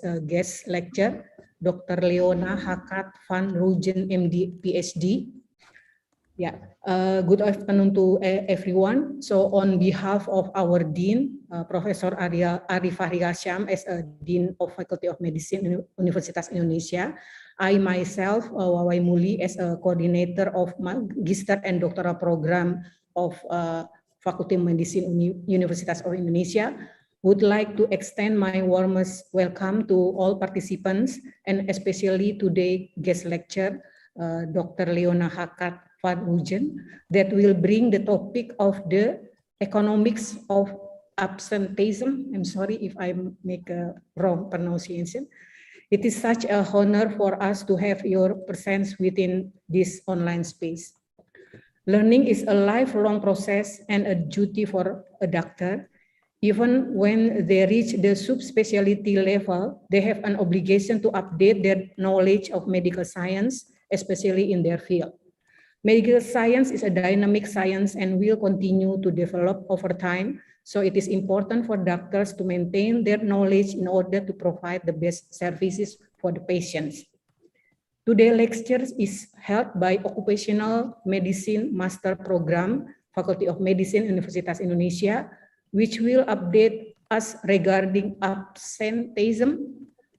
a guest lecturer, Dr. Leona Hakkaart-van Roijen, MD, Ph.D. Yeah, good afternoon to everyone. So on behalf of our Dean, Professor Arif Hasham, as a Dean of Faculty of Medicine, Universitas Indonesia, I myself, Wawai Muli, as a coordinator of Magister and Doctoral Program of Faculty of Medicine, Universitas of Indonesia, would like to extend my warmest welcome to all participants, and especially today's guest lecturer, Dr. Leona Hakkaart-van Roijen, that will bring the topic of the economics of absenteeism. I'm sorry if I make a wrong pronunciation. It is such a honor for us to have your presence within this online space. Learning is a lifelong process and a duty for a doctor. Even when they reach the subspecialty level, they have an obligation to update their knowledge of medical science, especially in their field. Medical science is a dynamic science and will continue to develop over time. So it is important for doctors to maintain their knowledge in order to provide the best services for the patients. Today's lecture is held by Occupational Medicine Master Program, Faculty of Medicine, Universitas Indonesia, which will update us regarding absenteeism,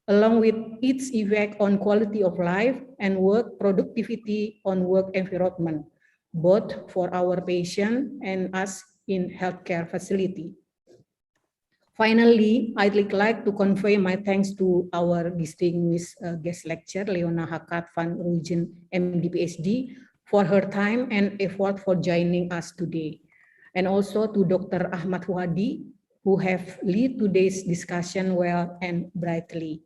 along with its effect on quality of life and work productivity on work environment, both for our patient and us in healthcare facility. Finally, I'd like to convey my thanks to our distinguished guest lecturer, Leona Hakkaart-van Roijen, MD, Ph.D., for her time and effort for joining us today. And also to Dr. Ahmad Fuadi, who have led today's discussion well and brightly.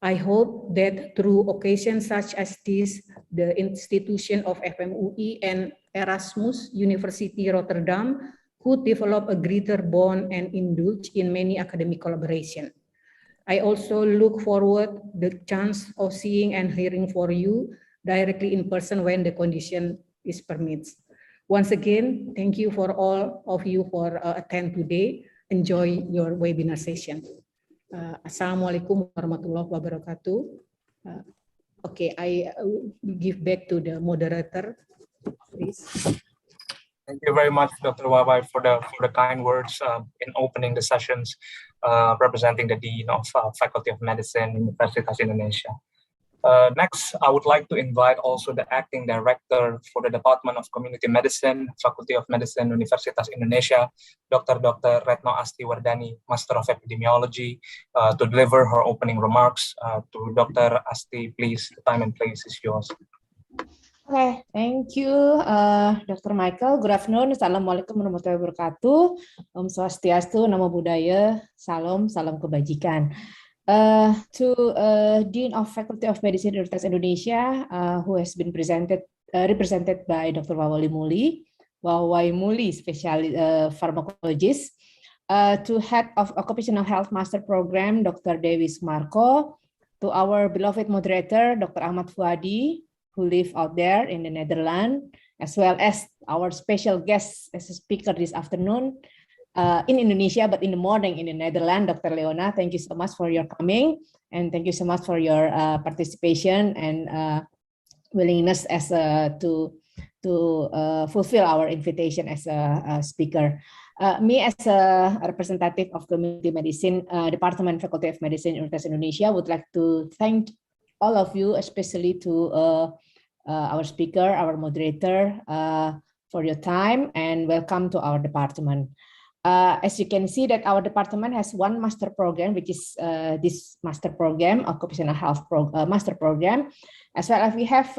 I hope that through occasions such as this, the institution of FMUI and Erasmus University Rotterdam could develop a greater bond and indulge in many academic collaboration. I also look forward the chance of seeing and hearing for you directly in person when the condition is permits. Once again, thank you for all of you for attend today. Enjoy your webinar session. Assalamualaikum warahmatullahi wabarakatuh. Okay, I give back to the moderator, please. Thank you very much, Dr. Wawai, for the kind words in opening the sessions, representing the Dean of Faculty of Medicine, Universitas Indonesia. Next, I would like to invite also the Acting Director for the Department of Community Medicine, Faculty of Medicine, Universitas Indonesia, Dr. Retno Asti Wardani, Master of Epidemiology, to deliver her opening remarks. To Dr. Asti, please, the time and place is yours. Okay, thank you, Dr. Michael. Good afternoon. Assalamualaikum warahmatullahi wabarakatuh. Om Swastiastu, Namo Buddhaya, salam kebajikan. To Dean of Faculty of Medicine Universitas Indonesia, who has been represented by Dr. Wawai Muli, pharmacologist. To Head of Occupational Health Master Program, Dr. Dewi Sumarko. To our beloved moderator, Dr. Ahmad Fuadi, who live out there in the Netherlands, as well as our special guest as a speaker this afternoon, in Indonesia, but in the morning in the Netherlands, Dr. Leona. Thank you so much for your coming, and thank you so much for your participation and willingness as to fulfill our invitation as a speaker. Me as a representative of Community Medicine, Department Faculty of Medicine, Universitas Indonesia, would like to thank all of you, especially to our speaker, our moderator, for your time, and welcome to our department. As you can see that our department has one master program, which is this master program, Occupational Health Master Program, as well as we have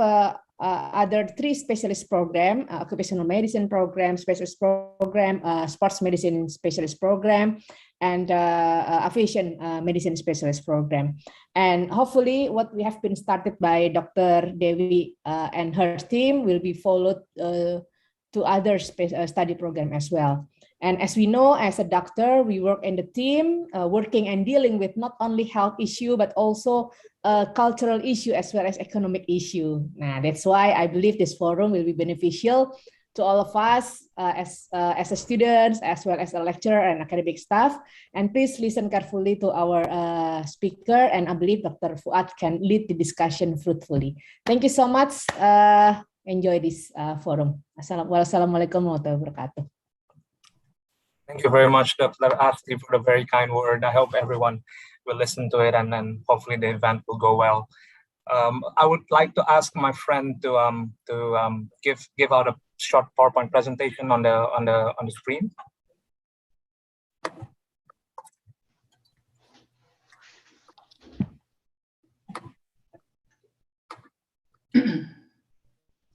other 3 specialist program, Occupational Medicine Program, Specialist Program, Sports Medicine Specialist Program, and Aviation Medicine Specialist Program. And hopefully what we have been started by Dr. Dewi and her team will be followed to other study program as well. And as we know, as a doctor, we work in the team, working and dealing with not only health issue, but also cultural issue as well as economic issue. Now, that's why I believe this forum will be beneficial to all of us as a students, as well as a lecturer and academic staff. And please listen carefully to our speaker, and I believe Dr. Fuad can lead the discussion fruitfully. Thank you so much. Enjoy this forum. Wassalamualaikum warahmatullahi wabarakatuh. Thank you very much, Dr. Asti, for the very kind word. I hope everyone will listen to it, and then hopefully the event will go well. I would like to ask my friend to give out a short PowerPoint presentation on the screen.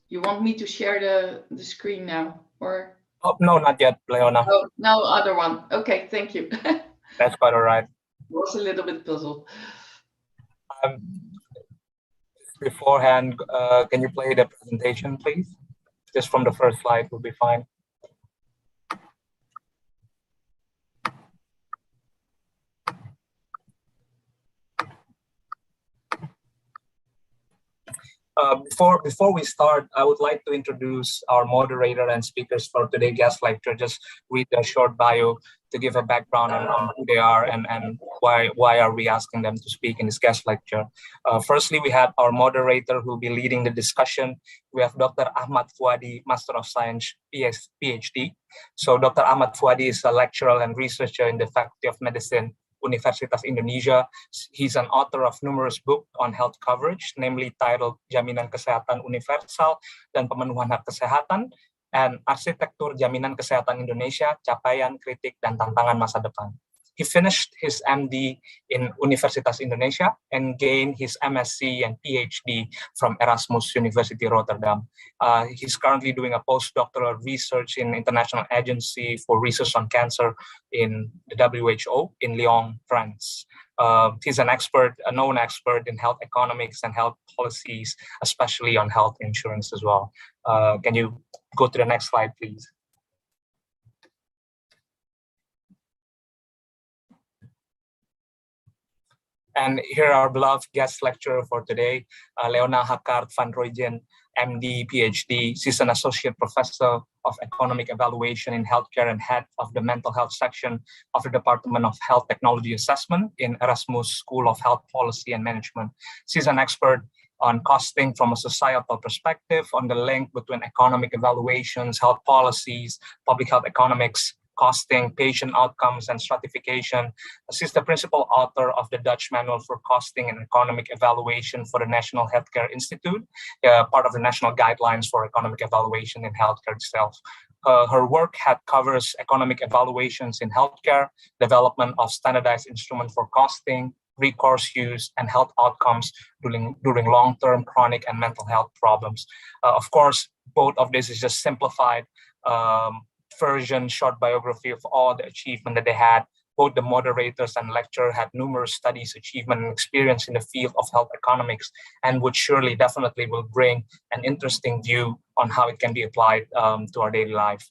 You want me to share the screen now, or? Oh, no, not yet, Leona. Oh, no, other one. Okay, thank you. That's quite all right. Was a little bit puzzled. Beforehand, can you play the presentation, please? Just from the first slide would be fine. Before we start, I would like to introduce our moderator and speakers for today's guest lecture. Just read a short bio to give a background on who they are and why are we asking them to speak in this guest lecture. Firstly, we have our moderator who will be leading the discussion. We have Dr. Ahmad Fuadi, Master of Science, Ph.D. So Dr. Ahmad Fuadi is a lecturer and researcher in the Faculty of Medicine, Universitas Indonesia. He's an author of numerous books on health coverage, namely titled Jaminan Kesehatan Universal dan Pemenuhan Hak Kesehatan, and Arsitektur Jaminan Kesehatan Indonesia, Capaian, Kritik, dan Tantangan Masa Depan. He finished his MD in Universitas Indonesia and gained his MSc and PhD from Erasmus University Rotterdam. He's currently doing a postdoctoral research in International Agency for Research on Cancer in the WHO in Lyon, France. He's an expert, a known expert in health economics and health policies, especially on health insurance as well. Can you go to the next slide, please? And here our beloved guest lecturer for today, Leona Hakkaart-van Roijen, MD, PhD. She's an associate professor of economic evaluation in healthcare and head of the mental health section of the Department of Health Technology Assessment in Erasmus School of Health Policy and Management. She's an expert on costing from a societal perspective, on the link between economic evaluations, health policies, public health economics, costing, patient outcomes, and stratification. She's the principal author of the Dutch Manual for Costing and Economic Evaluation for the National Healthcare Institute, part of the National Guidelines for Economic Evaluation in Healthcare itself. Her work covers economic evaluations in healthcare, development of standardized instruments for costing, recourse use, and health outcomes during long-term chronic and mental health problems. Of course, both of this is just simplified version, short biography of all the achievement that they had. Both the moderators and lecturer had numerous studies, achievement, and experience in the field of health economics, and would surely definitely will bring an interesting view on how it can be applied to our daily life.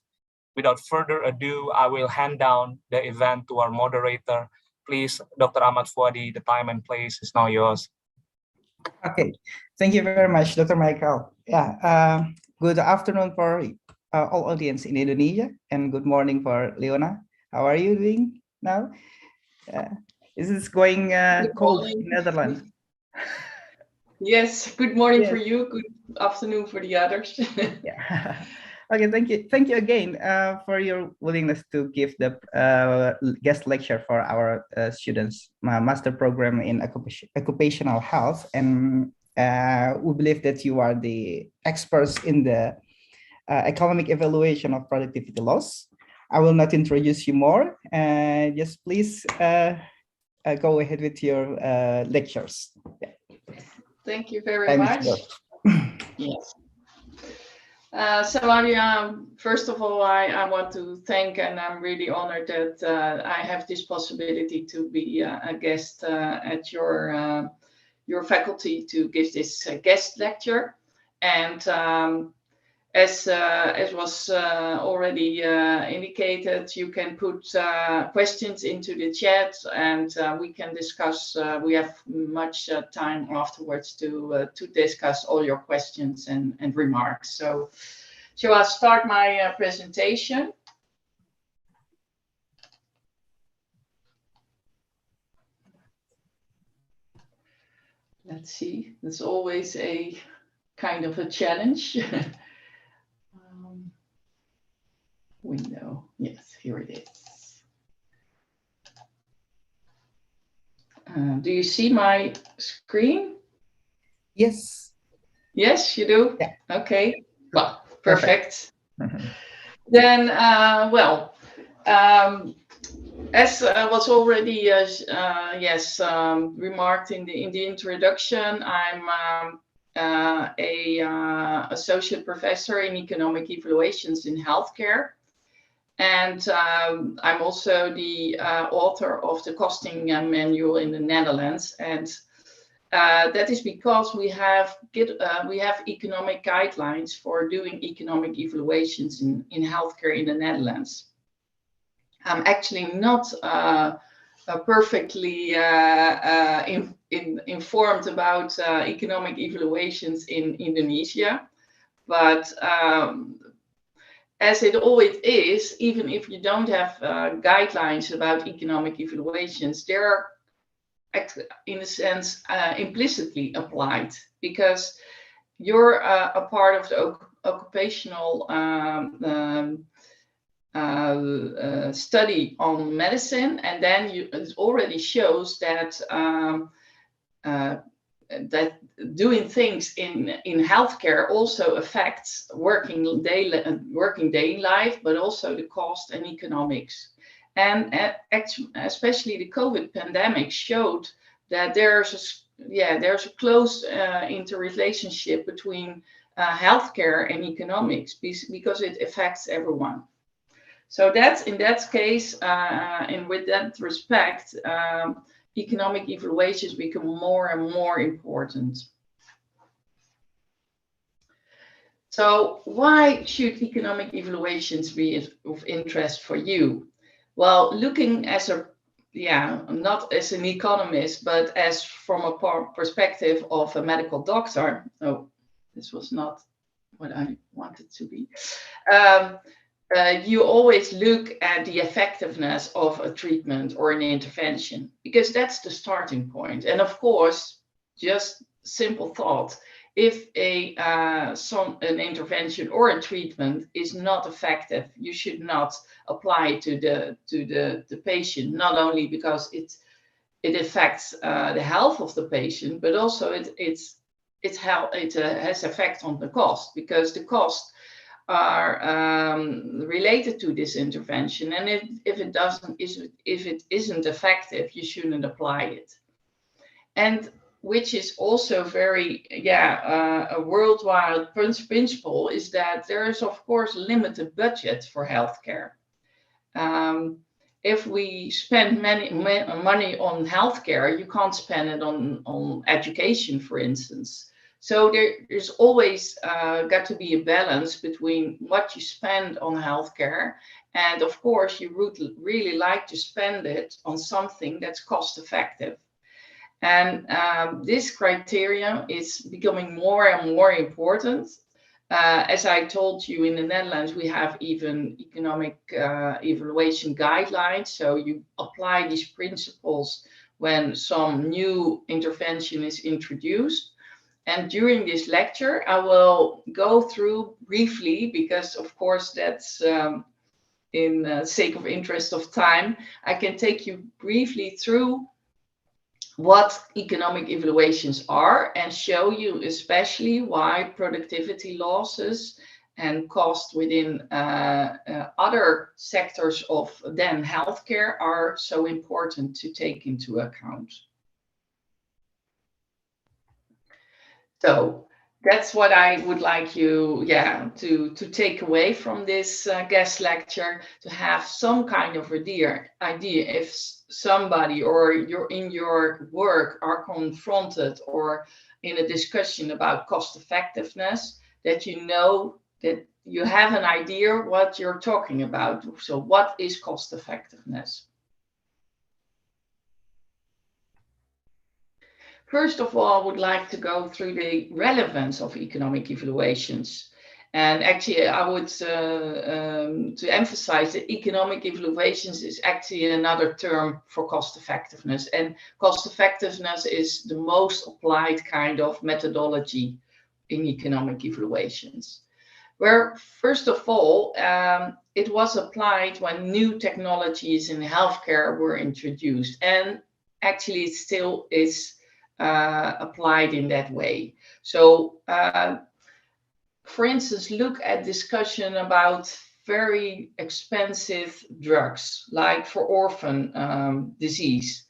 Without further ado, I will hand down the event to our moderator. Please, Dr. Ahmad Fuadi, the time and place is now yours. Okay, thank you very much, Dr. Michael. Yeah, good afternoon for all audience in Indonesia, and good morning for Leona. How are you doing now? Is this going cold in Netherlands? Yes, good morning Yes. for you, good afternoon for the others. Yeah. Okay, thank you again for your willingness to give the guest lecture for our students, master program in occupational health, and we believe that you are the experts in the economic evaluation of productivity loss. I will not introduce you more. Just please go ahead with your lectures. Yeah. Thank you very much. Yes. So first of all, I want to thank, and I'm really honored that I have this possibility to be a guest at your faculty to give this guest lecture. And as was already indicated, you can put questions into the chat, and we can discuss. We have much time afterwards to discuss all your questions and remarks. So So I'll start my presentation. Let's see, it's always a kind of a challenge. Window, yes, here it is. Do you see my screen? Yes. Yes, you do? Yeah. Okay, well, perfect. Mm-hmm. Then, as was already remarked in the introduction, I'm a associate professor in economic evaluations in healthcare, and I'm also the author of the costing manual in the Netherlands, and that is because we have economic guidelines for doing economic evaluations in healthcare in the Netherlands. I'm actually not perfectly informed about economic evaluations in Indonesia, but as it always is, even if you don't have guidelines about economic evaluations, they're in a sense implicitly applied, because you're a part of the occupational study on medicine, and then it already shows that that doing things in healthcare also affects working daily life, but also the cost and economics. And especially the COVID pandemic showed that there's a close interrelationship between healthcare and economics, because it affects everyone. So that's in that case, and with that respect, economic evaluations become more and more important. So why should economic evaluations be of interest for you? Well, looking as not as an economist, but as from a perspective of a medical doctor. Oh, this was not what I wanted to be. You always look at the effectiveness of a treatment or an intervention, because that's the starting point. And of course, just simple thought, if an intervention or a treatment is not effective, you should not apply it to the patient, not only because it affects the health of the patient, but also it has effect on the cost, because the cost are related to this intervention, and if it isn't effective, you shouldn't apply it. And which is also very a worldwide principle, is that there is of course limited budget for healthcare. If we spend money on healthcare, you can't spend it on education, for instance. So there's always got to be a balance between what you spend on healthcare, and of course you would really like to spend it on something that's cost effective. And this criteria is becoming more and more important. As I told you, in the Netherlands, we have even economic evaluation guidelines. So you apply these principles when some new intervention is introduced. And during this lecture, I will go through briefly, because of course that's in sake of interest of time, I can take you briefly through what economic evaluations are and show you especially why productivity losses and cost within other sectors of then healthcare are so important to take into account. So that's what I would like you to take away from this guest lecture, to have some kind of idea if somebody or you're in your work are confronted or in a discussion about cost effectiveness, that you know that you have an idea what you're talking about. So what is cost effectiveness? First of all, I would like to go through the relevance of economic evaluations. And actually, I would to emphasize that economic evaluations is actually another term for cost effectiveness. And cost effectiveness is the most applied kind of methodology in economic evaluations. Where, first of all, it was applied when new technologies in healthcare were introduced. And actually, it still is applied in that way. So, for instance, look at discussion about very expensive drugs, like for orphan disease.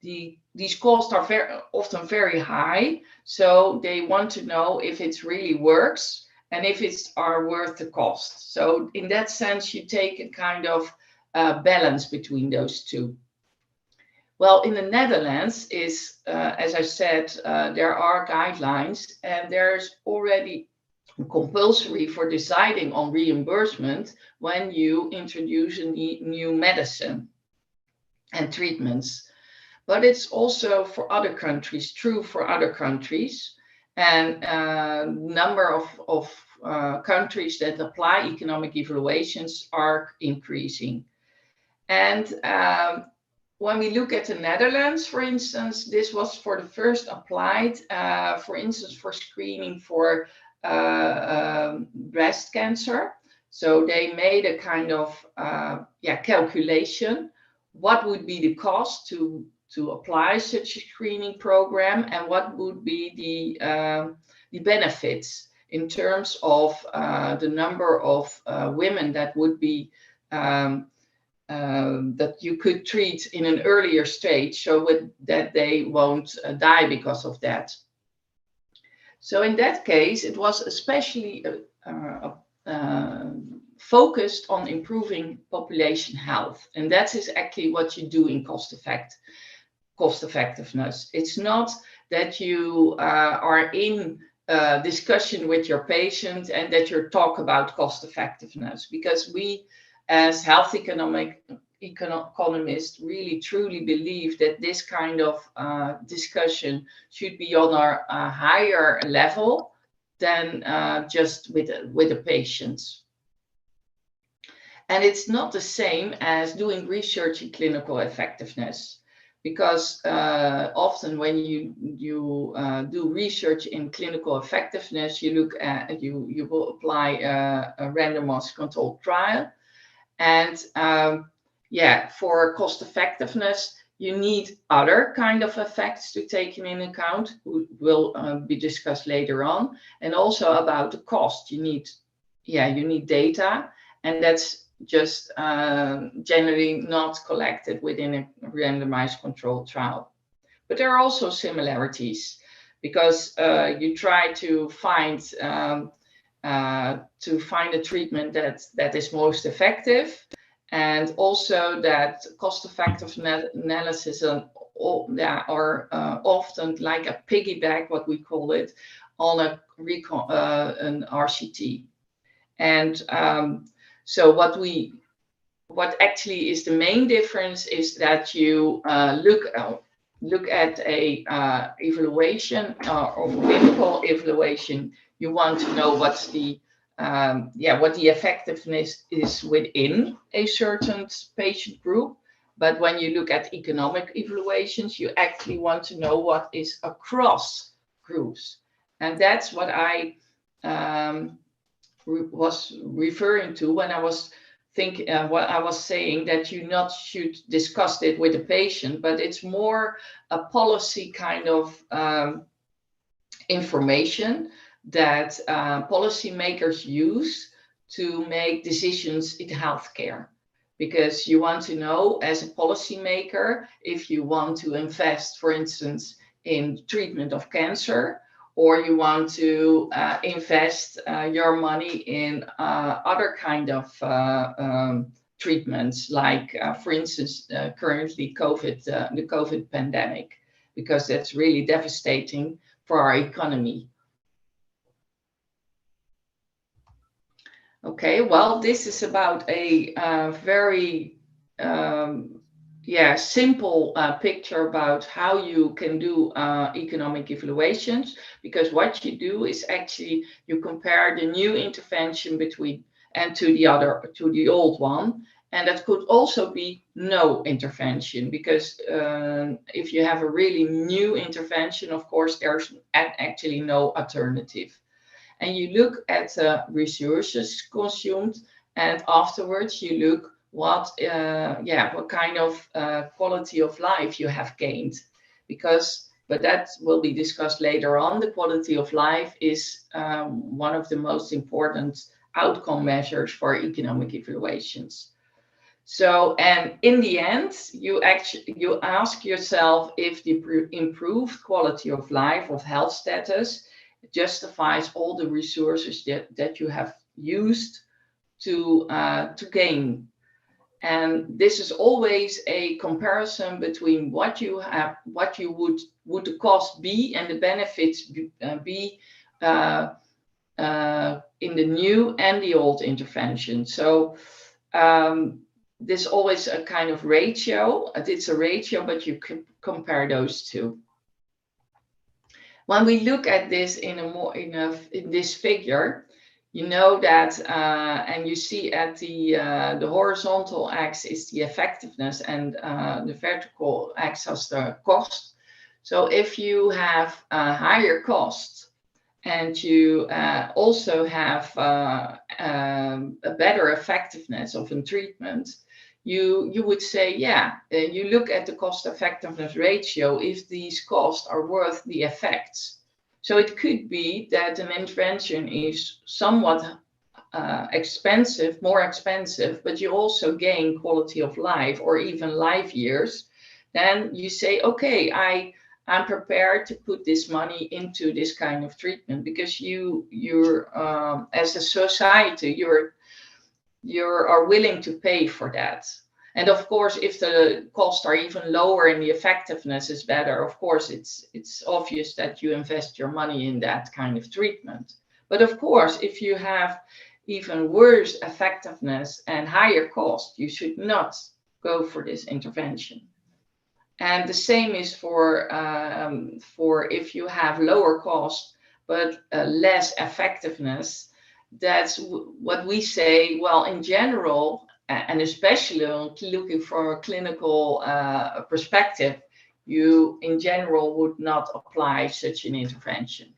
These costs are often very high, so they want to know if it really works and if it's worth the cost. So in that sense, you take a kind of balance between those two. Well, in the Netherlands as I said, there are guidelines, and there's already compulsory for deciding on reimbursement when you introduce a new medicine and treatments. But it's also for other countries, true for other countries, and number of countries that apply economic evaluations are increasing. And when we look at the Netherlands, for instance, this was for the first applied, for instance, for screening for breast cancer. So they made a kind of calculation. What would be the cost to apply such a screening program, and what would be the benefits in terms of the number of women that would be that you could treat in an earlier stage, so that they won't die because of that. So in that case, it was especially focused on improving population health. And that is actually what you do in cost effectiveness. It's not that you are in discussion with your patient and that you talk about cost effectiveness, because we as health economists really truly believe that this kind of discussion should be on a higher level than just with the patients. And it's not the same as doing research in clinical effectiveness, because often when you do research in clinical effectiveness, you look at you will apply a randomized controlled trial. And for cost effectiveness, you need other kind of effects to take in account, who will be discussed later on. And also about the cost, you need data, and that's just generally not collected within a randomized controlled trial. But there are also similarities, because you try to find a treatment that is most effective, and also that cost-effective analysis are often like a piggyback, what we call it, on an RCT. And so what actually is the main difference is that you look at a evaluation or clinical evaluation. You want to know what's what the effectiveness is within a certain patient group. But when you look at economic evaluations, you actually want to know what is across groups. And that's what I was referring to when I was what I was saying, that you not should discuss it with the patient, but it's more a policy kind of information that policymakers use to make decisions in healthcare. Because you want to know, as a policymaker, if you want to invest, for instance, in treatment of cancer, or you want to invest your money in other kind of treatments, like, for instance, currently the COVID pandemic, because that's really devastating for our economy. Okay, well, this is about a very simple picture about how you can do economic evaluations, because what you do is actually you compare the new intervention between and to the old one, and that could also be no intervention, because if you have a really new intervention, of course there's actually no alternative. And you look at resources consumed, and afterwards you look what kind of quality of life you have gained, but that will be discussed later on. The quality of life is one of the most important outcome measures for economic evaluations. So, and in the end, you ask yourself if the improved quality of life, of health status, justifies all the resources that you have used to gain. And this is always a comparison between what you have, what you would the cost be, and the benefits be in the new and the old intervention. So there's always a kind of ratio. It's a ratio, but you can compare those two. When we look at this in this figure, you know that, and you see at the horizontal axis is the effectiveness, and the vertical axis the cost. So if you have a higher cost and you also have a better effectiveness of a treatment, you would say, you look at the cost effectiveness ratio if these costs are worth the effects. So it could be that an intervention is somewhat expensive, more expensive, but you also gain quality of life or even life years. Then you say, okay, I'm prepared to put this money into this kind of treatment, because you're as a society, you are willing to pay for that. And of course, if the costs are even lower and the effectiveness is better, of course, it's obvious that you invest your money in that kind of treatment. But of course, if you have even worse effectiveness and higher cost, you should not go for this intervention. And the same is for if you have lower cost but less effectiveness. That's what we say. Well, in general, and especially looking for a clinical perspective, you in general would not apply such an intervention.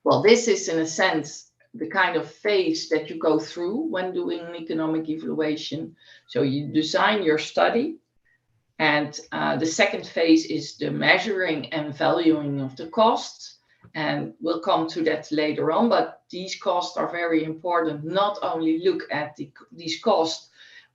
Well, this is in a sense the kind of phase that you go through when doing an economic evaluation. So you design your study, and the second phase is the measuring and valuing of the costs. And we'll come to that later on, but these costs are very important. Not only look at these costs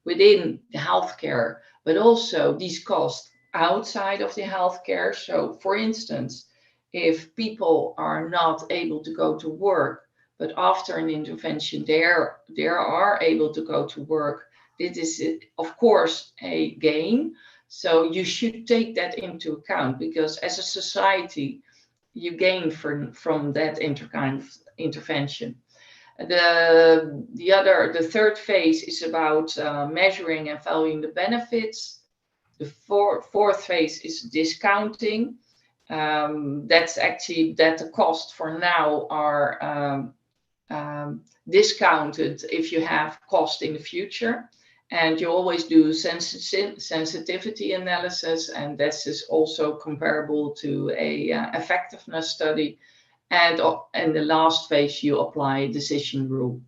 within the healthcare, but also these costs outside of the healthcare. So for instance, if people are not able to go to work, but after an intervention they are able to go to work, this is of course a gain. So you should take that into account, because as a society, you gain from that kind of intervention. The third phase is about measuring and valuing the benefits. The fourth phase is discounting. That's actually that the costs for now are discounted if you have cost in the future. And you always do sensitivity analysis, and this is also comparable to a effectiveness study. And in the last phase, you apply a decision rule.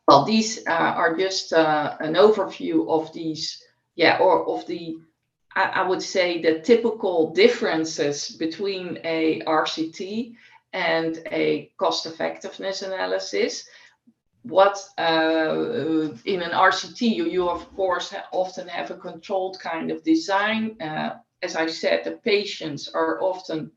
Well, these are just an overview of these, I would say, the typical differences between a RCT and a cost effectiveness analysis. What in an RCT, you of course often have a controlled kind of design. As I said, the patients are often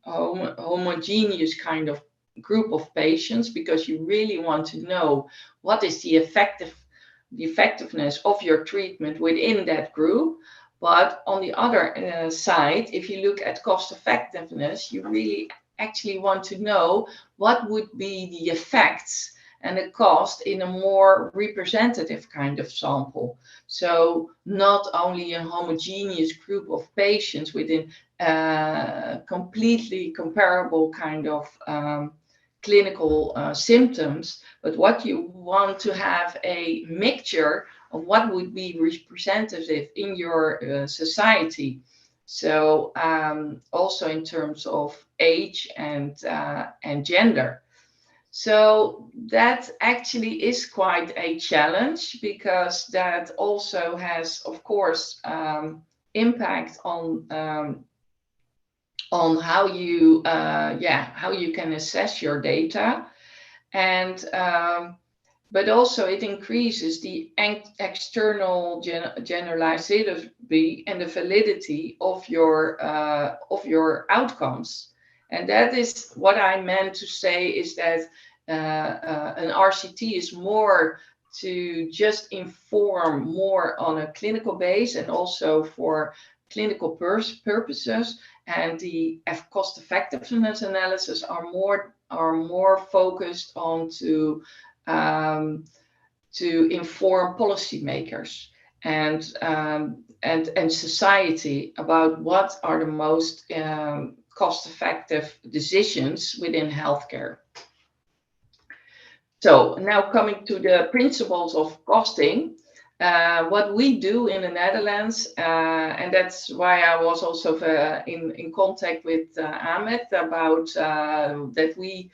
homogeneous kind of group of patients, because you really want to know what is the effectiveness of your treatment within that group. But on the other side, if you look at cost effectiveness, you really actually want to know what would be the effects and the cost in a more representative kind of sample. So not only a homogeneous group of patients within completely comparable kind of clinical symptoms, but what you want to have a mixture of what would be representative in your society. So also in terms of age and gender. So that actually is quite a challenge, because that also has, of course, impact on how you how you can assess your data, and but also it increases the external generalizability and the validity of your outcomes. And that is what I meant to say, is that an RCT is more to just inform more on a clinical base and also for clinical purposes, and the cost effectiveness analysis are more focused on to inform policymakers and society about what are the most cost-effective decisions within healthcare. So now coming to the principles of costing, what we do in the Netherlands, and that's why I was also in contact with Ahmed about that we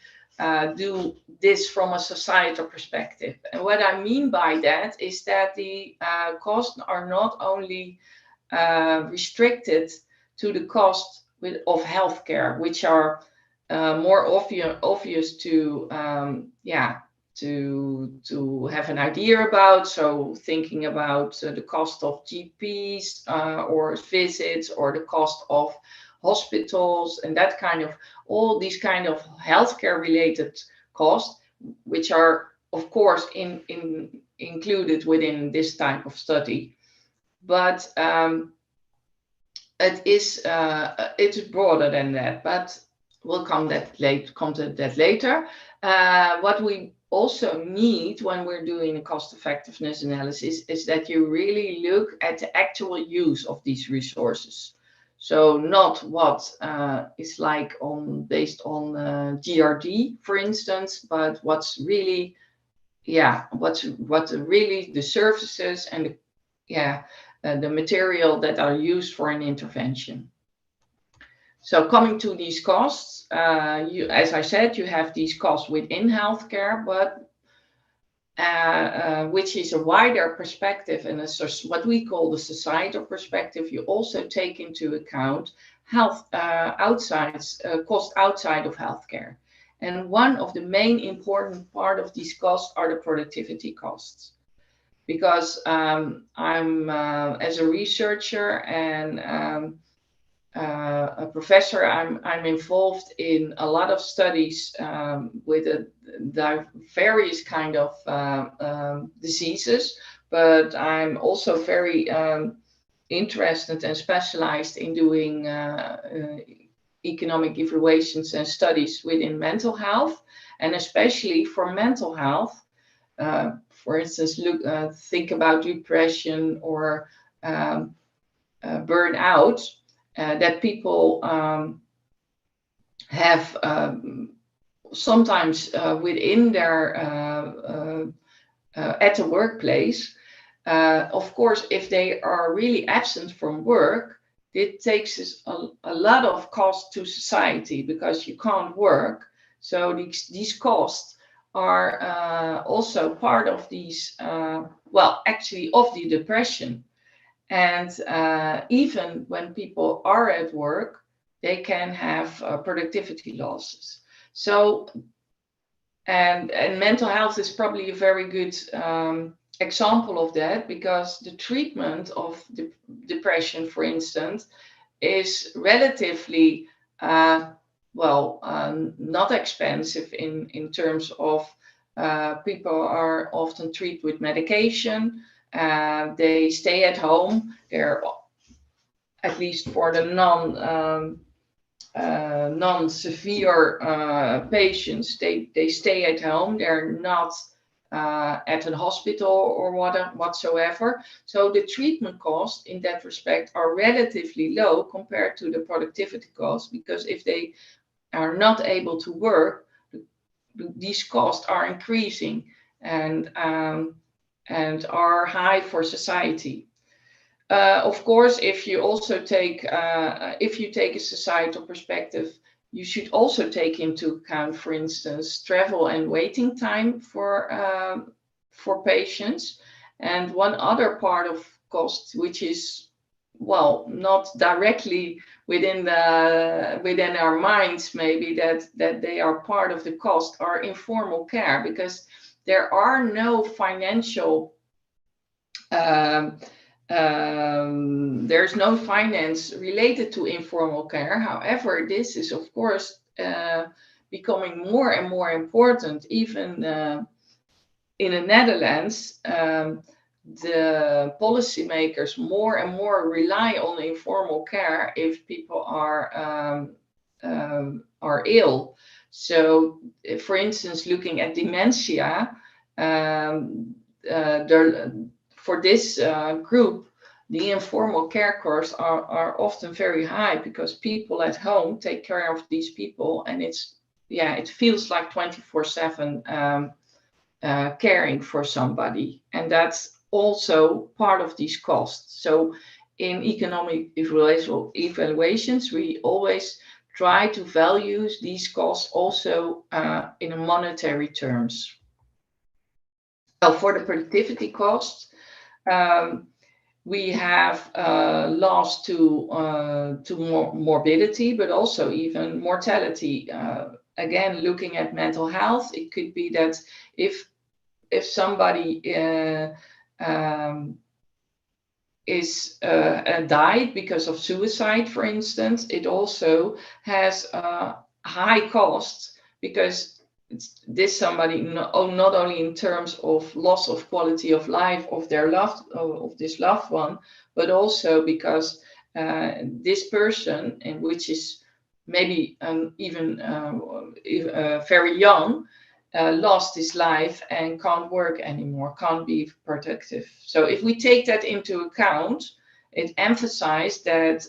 do this from a societal perspective. And what I mean by that is that the costs are not only restricted to the cost of healthcare, which are more obvious to to have an idea about. So thinking about the cost of GPs or visits, or the cost of hospitals, and that kind of, all these kind of healthcare related costs, which are of course included within this type of study. But it's broader than that, but we'll come to that later. What we also need when we're doing a cost effectiveness analysis is that you really look at the actual use of these resources. So not what is like based on GRD, for instance, but what's really, what really the services and the material that are used for an intervention. So coming to these costs, as I said, you have these costs within healthcare, but which is a wider perspective, and what we call the societal perspective. You also take into account health cost outside of healthcare. And one of the main important part of these costs are the productivity costs. Because I'm as a researcher and a professor, I'm involved in a lot of studies with various kind of diseases, but I'm also very interested and specialized in doing economic evaluations and studies within mental health, and especially for mental health. For instance, think about depression or burnout. That people have sometimes within their at the workplace. Of course, if they are really absent from work, it takes a lot of cost to society because you can't work. So these costs are also part of these, actually of the depression. And even when people are at work, they can have productivity losses. So, and mental health is probably a very good example of that, because the treatment of depression, for instance, is relatively, not expensive in terms of people are often treated with medication. They stay at home. They're, at least for the non-severe patients, they stay at home. They're not at a hospital or whatsoever. So the treatment costs in that respect are relatively low compared to the productivity costs, because if they are not able to work, these costs are increasing and are high for society. Of course, if you also take a societal perspective, you should also take into account, for instance, travel and waiting time for patients. And one other part of cost, which is, well, not directly within our minds, maybe that they are part of the cost, are informal care, because there are no financial there's no finance related to informal care. However, this is of course becoming more and more important. Even in the Netherlands, the policymakers more and more rely on informal care if people are ill. So, for instance, looking at dementia, for this group, the informal care costs are often very high, because people at home take care of these people, and it feels like 24/7 caring for somebody, and that's also part of these costs. So in economic evaluations, we always try to value these costs also in monetary terms. So for the productivity costs, we have loss to morbidity, but also even mortality. Again, looking at mental health, it could be that if somebody is died because of suicide, for instance, it also has high costs, because this somebody not only in terms of loss of quality of life of this loved one, but also because this person, and which is maybe even very young, lost his life and can't work anymore, can't be productive. So if we take that into account, it emphasizes that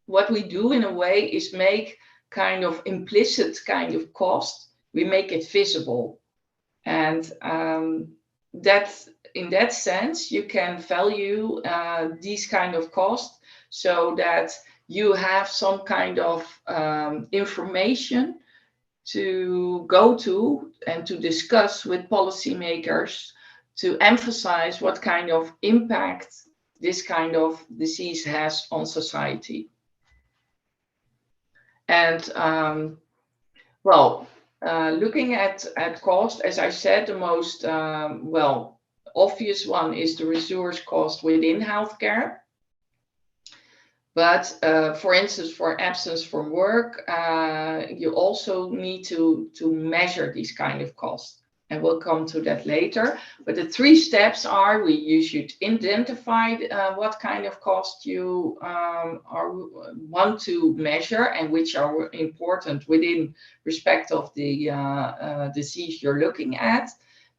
what we do in a way is make kind of implicit kind of cost, we make it visible. And that in that sense, you can value these kind of costs, so that you have some kind of information to go to and to discuss with policymakers, to emphasize what kind of impact this kind of disease has on society. And looking at cost, as I said, the most obvious one is the resource cost within healthcare. But for instance, for absence from work, you also need to measure these kind of costs. And we'll come to that later. But the 3 steps are: you should identify what kind of cost you want to measure, and which are important within respect of the disease you're looking at.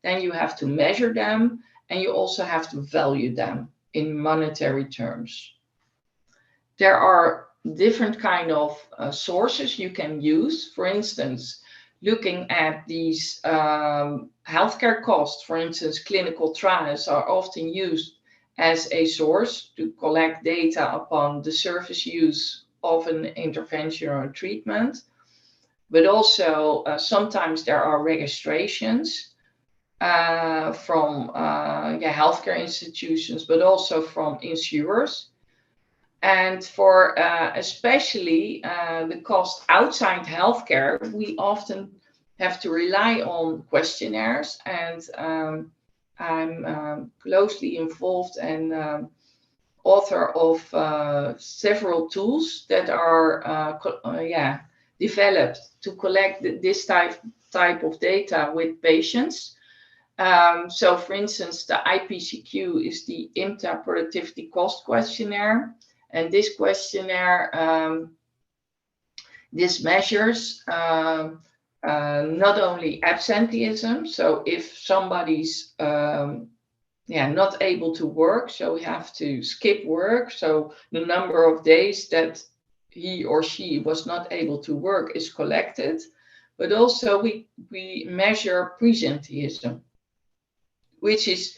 Then you have to measure them, and you also have to value them in monetary terms. There are different kind of sources you can use. For instance, looking at these healthcare costs, for instance, clinical trials are often used as a source to collect data upon the service use of an intervention or treatment. But also sometimes there are registrations from healthcare institutions, but also from insurers. And for especially the cost outside healthcare, we often have to rely on questionnaires. And I'm closely involved and author of several tools that are developed to collect this type of data with patients. So for instance, the IPCQ is the IMTA Productivity Cost Questionnaire. And this questionnaire, this measures not only absenteeism. So if somebody's not able to work, so we have to skip work. So the number of days that he or she was not able to work is collected. But also we measure presenteeism, which is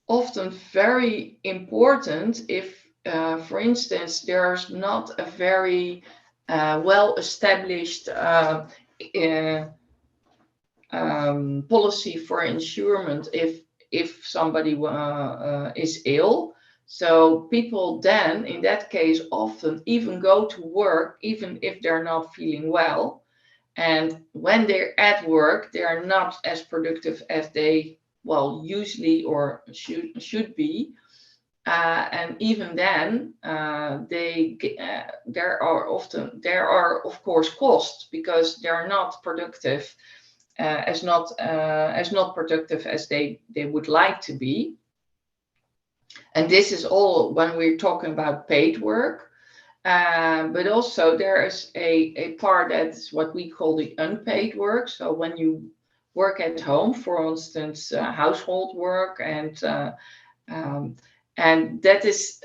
often very important if, for instance, there's not a very well-established policy for insurance if somebody is ill. So people then, in that case, often even go to work, even if they're not feeling well. And when they're at work, they are not as productive as they, well, usually or should be. And even then, there are of course costs because they're not productive, as not productive as they would like to be. And this is all when we're talking about paid work. But also there is a part that's what we call the unpaid work. So when you work at home, for instance, household work, and that is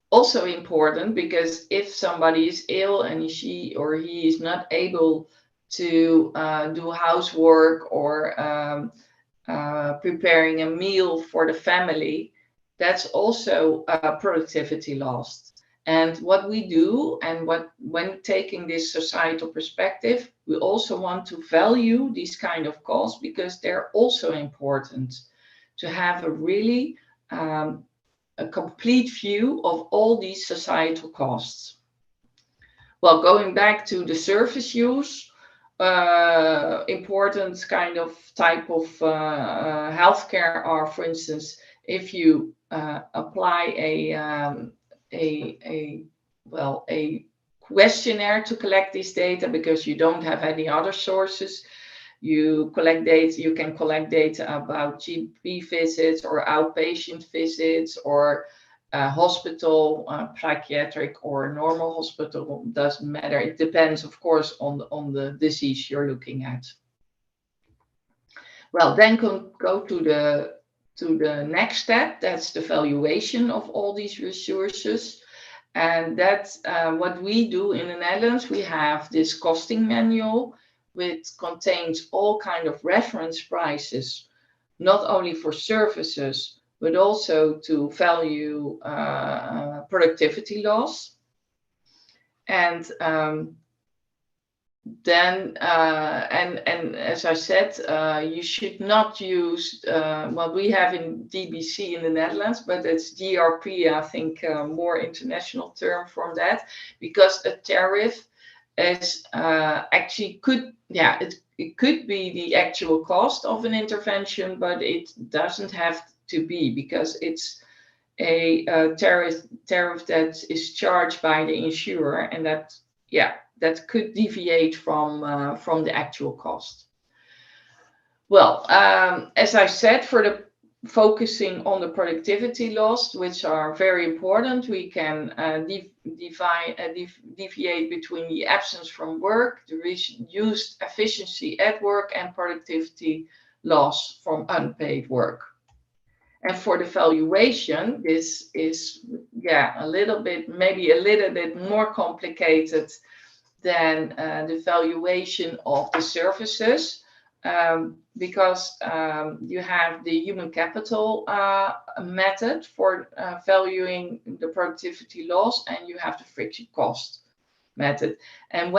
also important because if somebody is ill and she or he is not able to do housework or preparing a meal for the family, that's also productivity lost. And what we do, and when taking this societal perspective, we also want to value these kind of costs because they're also important to have a really a complete view of all these societal costs. Well, going back to the service use, important kind of type of healthcare are, for instance, if you apply a questionnaire to collect this data because you don't have any other sources. You collect data. You can collect data about GP visits or outpatient visits or hospital, psychiatric or normal hospital, doesn't matter. It depends, of course, on the disease you're looking at. Well, then go to the next step. That's the valuation of all these resources. And that's what we do in the Netherlands. We have this costing manual, which contains all kind of reference prices, not only for services, but also to value productivity loss. And then, and as I said, you should not use what we have in DBC in the Netherlands, but it's DRP, I think, more international term from that, because a tariff is actually it could be the actual cost of an intervention, but it doesn't have to be, because it's a tariff that is charged by the insurer, and that could deviate from the actual cost. Well, as I said, for the focusing on the productivity loss, which are very important, we can deviate between the absence from work, the reduced efficiency at work, and productivity loss from unpaid work. And for the valuation, this is maybe a little bit more complicated than the valuation of the services, because you have the human capital method for valuing the productivity loss, and you have the friction cost method. And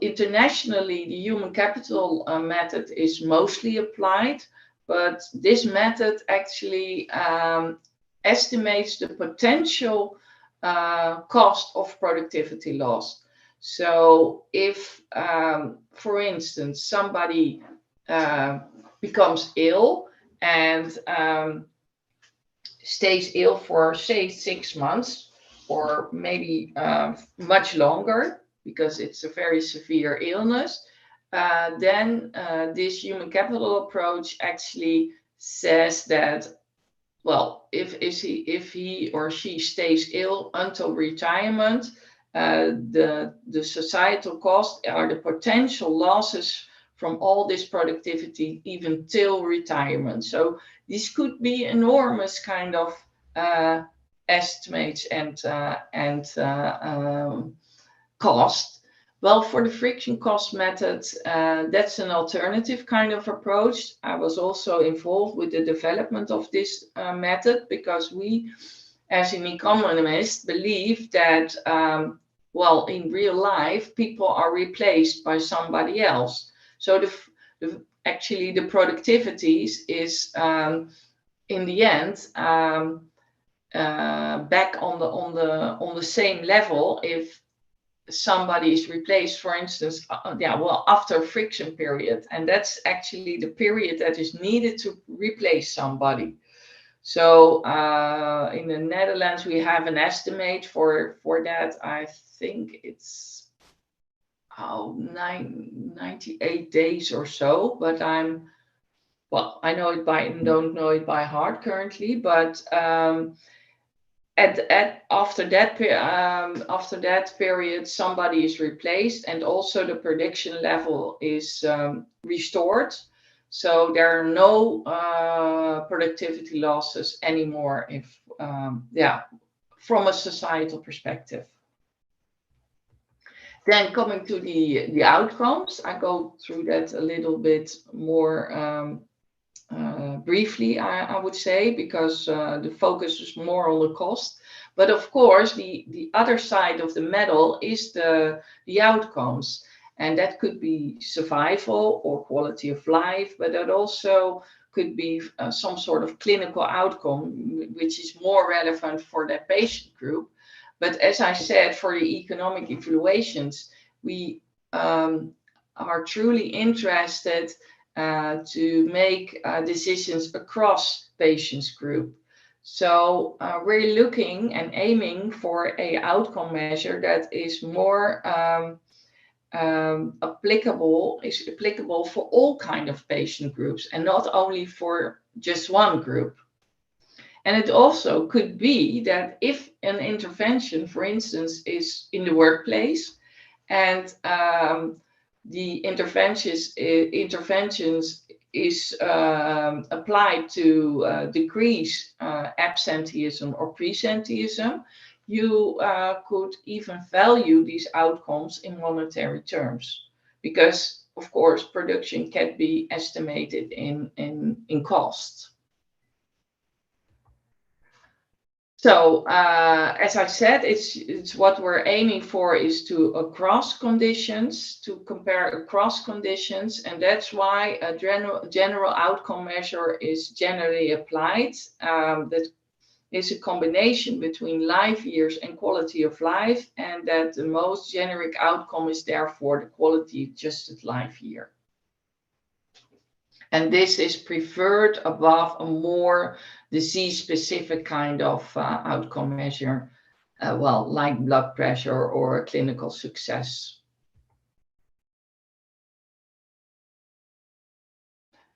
internationally, the human capital method is mostly applied, but this method actually estimates the potential cost of productivity loss. So if, for instance, somebody becomes ill and stays ill for, say, 6 months, or maybe much longer, because it's a very severe illness, then this human capital approach actually says that, well, if he or she stays ill until retirement, the societal cost are the potential losses from all this productivity even till retirement. So this could be enormous kind of estimates and cost. Well, for the friction cost method, that's an alternative kind of approach. I was also involved with the development of this method because we, as an economist, believe that, well, in real life, people are replaced by somebody else. So actually the productivities is in the end back on the same level if somebody is replaced, for instance, after a friction period, and that's actually the period that is needed to replace somebody. So in the Netherlands, we have an estimate for that. I think it's 98 days or so, but I know it don't know it by heart currently, but after that period, somebody is replaced, and also the production level is restored. So there are no productivity losses anymore if, from a societal perspective. Then coming to the outcomes, I go through that a little bit more briefly, I would say, because the focus is more on the cost. But of course, the other side of the medal is the outcomes. And that could be survival or quality of life, but that also could be some sort of clinical outcome, which is more relevant for that patient group. But as I said, for the economic evaluations, we are truly interested to make decisions across patients group. So we're looking and aiming for an outcome measure that is more applicable for all kind of patient groups and not only for just one group. And it also could be that if an intervention, for instance, is in the workplace and the interventions is applied to decrease absenteeism or presenteeism, you could even value these outcomes in monetary terms, because of course production can be estimated in costs. So as I said, it's what we're aiming for is to compare across conditions, and that's why a general outcome measure is generally applied. That is a combination between life years and quality of life, and that the most generic outcome is therefore the quality adjusted life year. And this is preferred above a more disease-specific kind of outcome measure, like blood pressure or clinical success.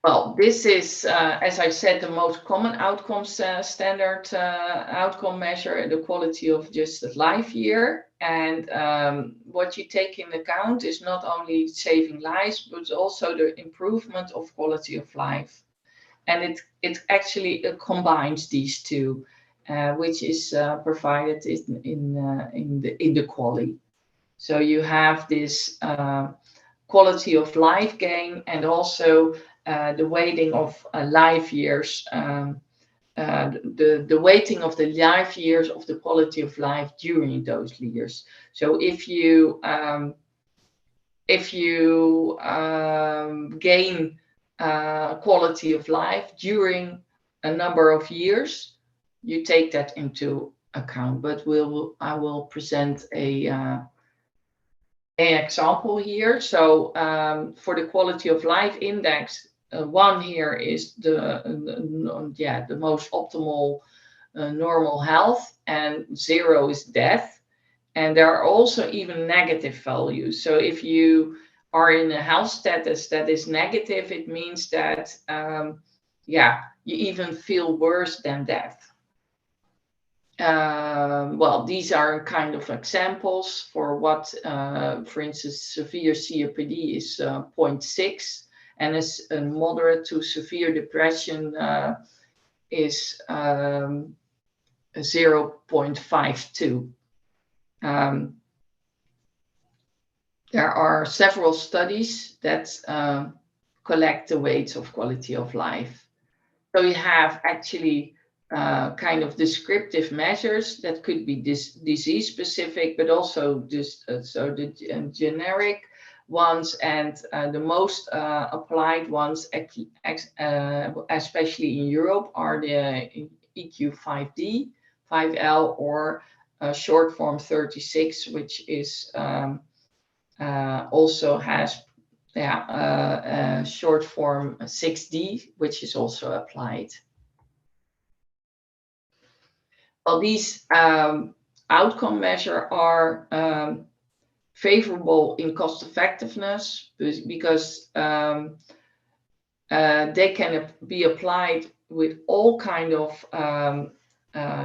Well, this is, as I said, the most common outcomes standard outcome measure, the quality of adjusted life year. And what you take in account is not only saving lives, but also the improvement of quality of life. And it actually combines these two, which is provided in the QALY. So you have this quality of life gain and also the weighting of life years, the weighting of the life years of the quality of life during those years. So if you gain quality of life during a number of years, you take that into account. But I will present an example here. So for the quality of life index, 1 here is the most optimal normal health, and 0 is death. And there are also even negative values. So if you are in a health status that is negative, it means that, you even feel worse than death. Well, these are kind of examples for what, for instance, severe COPD is 0.6, and a moderate to severe depression is 0.52. There are several studies that collect the weights of quality of life. So we have actually kind of descriptive measures that could be disease specific, but also the generic ones, and the most applied ones, especially in Europe, are the EQ5D, 5L, or short form 36, which is also has short form 6D, which is also applied. Well, these outcome measures are favorable in cost effectiveness because they can be applied with all kind of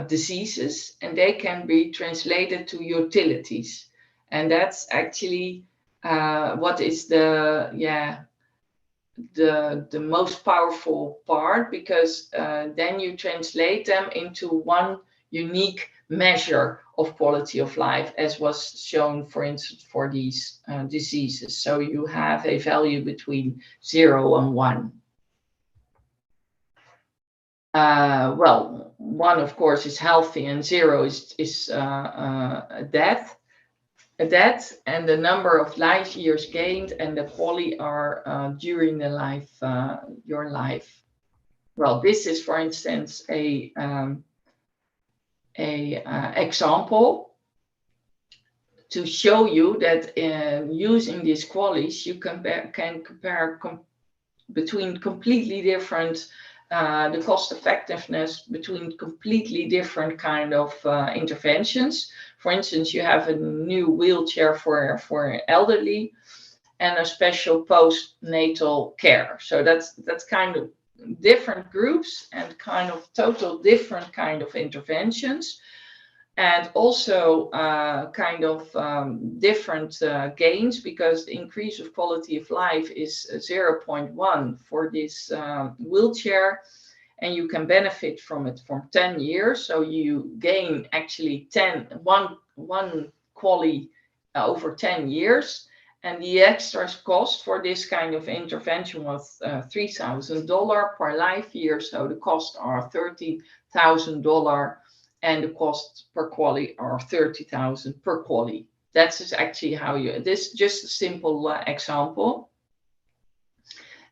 diseases, and they can be translated to utilities. And that's actually what is the most powerful part, because then you translate them into one unique measure of quality of life, as was shown, for instance, for these diseases. So you have a value between 0 and 1. Well, 1, of course, is healthy, and 0 is death. And the number of life years gained, and the quality are during the life, your life. Well, this is, for instance, a example to show you that using these qualities, you can compare between completely different, the cost effectiveness between completely different kind of interventions. For instance, you have a new wheelchair for elderly and a special postnatal care. So that's kind of different groups and kind of total different kind of interventions, and also kind of different gains, because the increase of quality of life is 0.1 for this wheelchair, and you can benefit from it for 10 years. So you gain actually one quality over 10 years. And the extra cost for this kind of intervention was $3,000 per life year. So the costs are $30,000, and the cost per quality are $30,000 per quality. That's actually how you. This is just a simple example.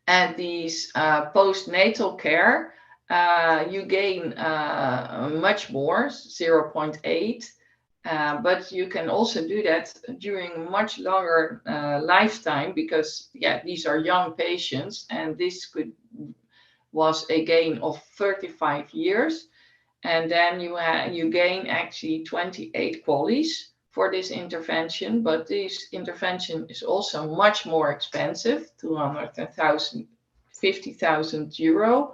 And these postnatal care, you gain much more, 0.8. But you can also do that during much longer lifetime, because these are young patients, and this was a gain of 35 years, and then you gain actually 28 qualities for this intervention. But this intervention is also much more expensive, 250,000 euro.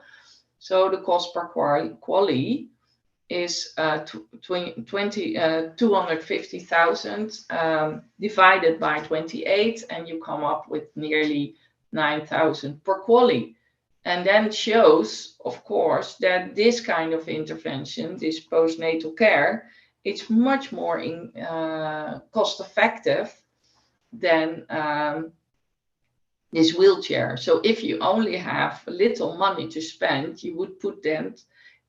So the cost per quality is 250,000 divided by 28, and you come up with nearly 9,000 per quality. And then it shows, of course, that this kind of intervention, this postnatal care, it's much more cost effective than this wheelchair. So if you only have little money to spend, you would put them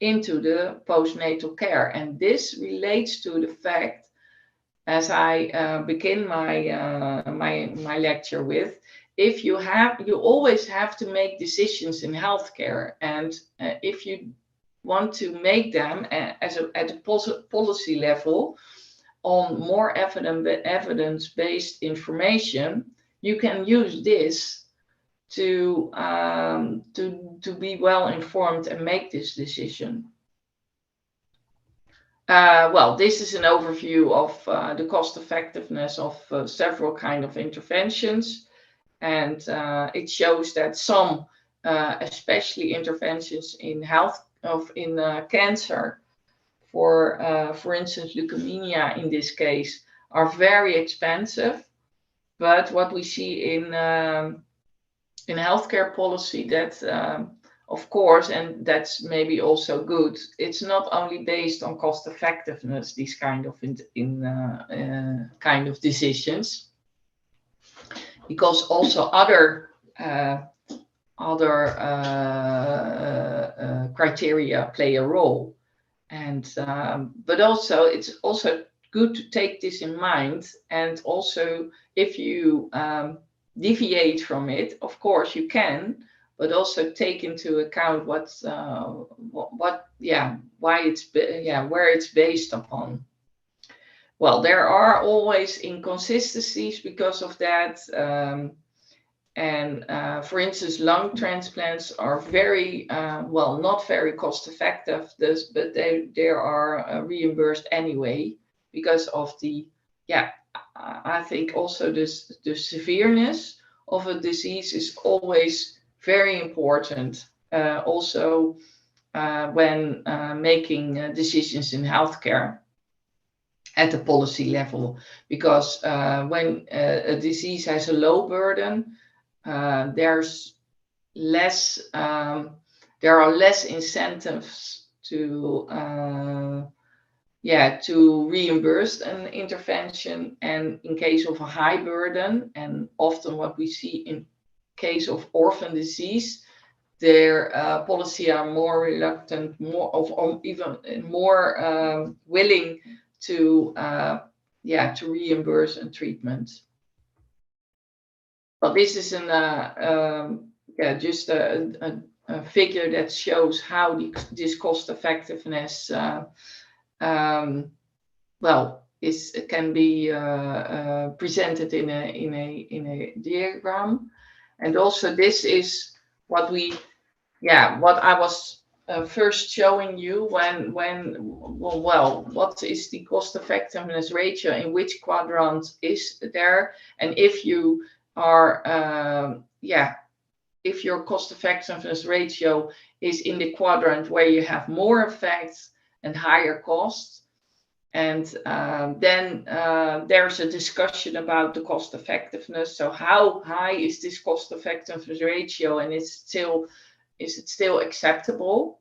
into the postnatal care. And this relates to the fact, as I begin my lecture with, if you always have to make decisions in healthcare, and if you want to make them at a policy level on more evidence-based information, you can use this to be well informed and make this decision. Well, this is an overview of the cost effectiveness of several kind of interventions. and it shows that some, especially interventions in cancer, for instance, leukemia in this case, are very expensive. But what we see in healthcare policy, that of course, and that's maybe also good, it's not only based on cost effectiveness, these kind of kind of decisions, because also other criteria play a role. And but also it's also good to take this in mind, and also if you deviate from it, of course you can, but also take into account where it's based upon. Well, there are always inconsistencies because of that. For instance, lung transplants are very, not very cost effective, but they are reimbursed anyway because of the, I think also the severeness of a disease is always very important. Also, when making decisions in healthcare at the policy level, because when a disease has a low burden, there are less incentives to reimburse an intervention. And in case of a high burden, and often what we see in case of orphan disease, their policy are more reluctant, even more willing to reimburse a treatment. But this is just a figure that shows how this cost effectiveness can be presented in a diagram. And also this is what I was first showing you what is the cost effectiveness ratio, in which quadrant is there, and if you are if your cost effectiveness ratio is in the quadrant where you have more effects and higher costs, and then there's a discussion about the cost effectiveness. So how high is this cost effectiveness ratio, and is it still acceptable?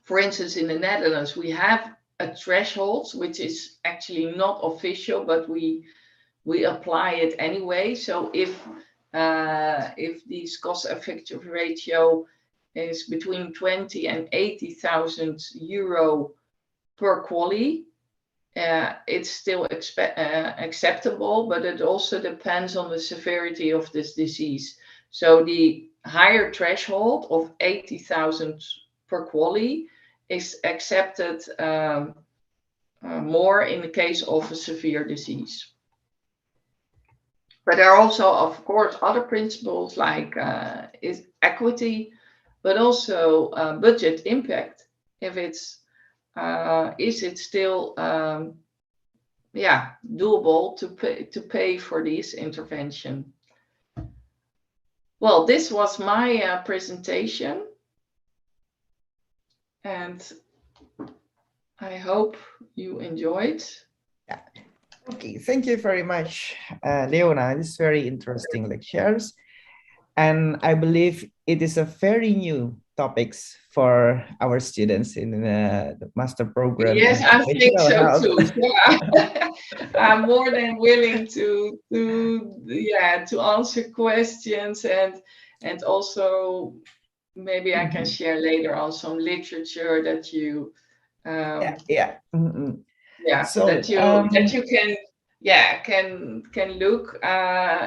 For instance, in the Netherlands, we have a threshold, which is actually not official, but we apply it anyway. So if this cost effective ratio is between 20 and 80,000 euro per QALY, it's still acceptable, but it also depends on the severity of this disease. So the higher threshold of 80,000 per QALY is accepted more in the case of a severe disease. But there are also, of course, other principles like is equity, but also budget impact. If it's is it still doable to pay for this intervention? Well, this was my presentation, and I hope you enjoyed. Yeah. Okay, thank you very much, Leona. This is very interesting lectures, and I believe it is a very new topics for our students in the master program. Yes, I think so too. Yeah. I'm more than willing to answer questions, and also maybe I can share later on some literature that you so that you can look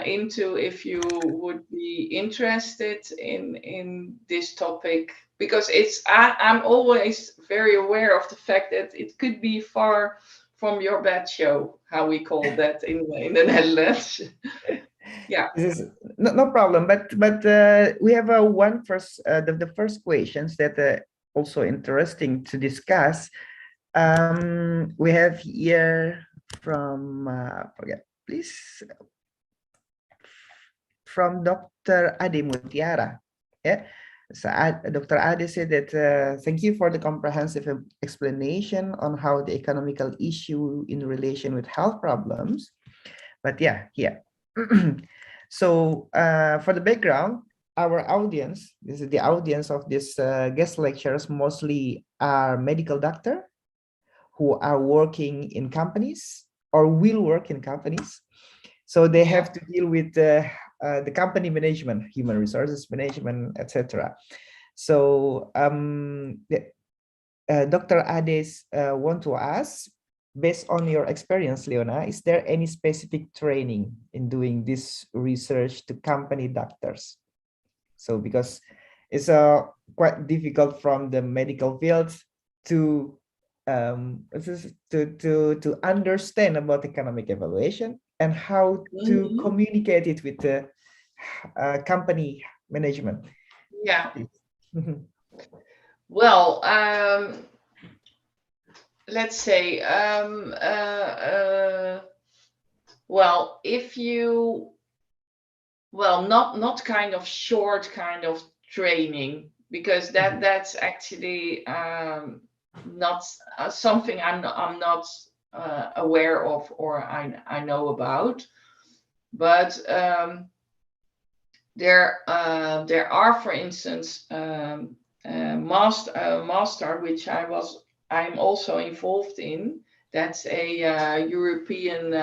into if you would be interested in this topic, because I'm always very aware of the fact that it could be far from your bed show, how we call that in the Netherlands. Yeah, this is no problem, but we have the first questions that are also interesting to discuss. We have here from from Dr. Ade Mutiara. Yeah. So Dr. Ade said that thank you for the comprehensive explanation on how the economical issue in relation with health problems. But yeah. So for the background, our audience, this is the audience of this guest lectures, mostly are medical doctors who are working in companies or will work in companies. So they have to deal with the company management, human resources management, etc. So Dr. Ades want to ask, based on your experience, Leona, is there any specific training in doing this research to company doctors? So because it's quite difficult from the medical field to understand about economic evaluation and how to communicate it with the company management. Yeah. Well, let's say, well, if you, well, not kind of short kind of training, because that's actually not something I'm not aware of or I know about, but there are, for instance, master which I'm also involved in. That's a European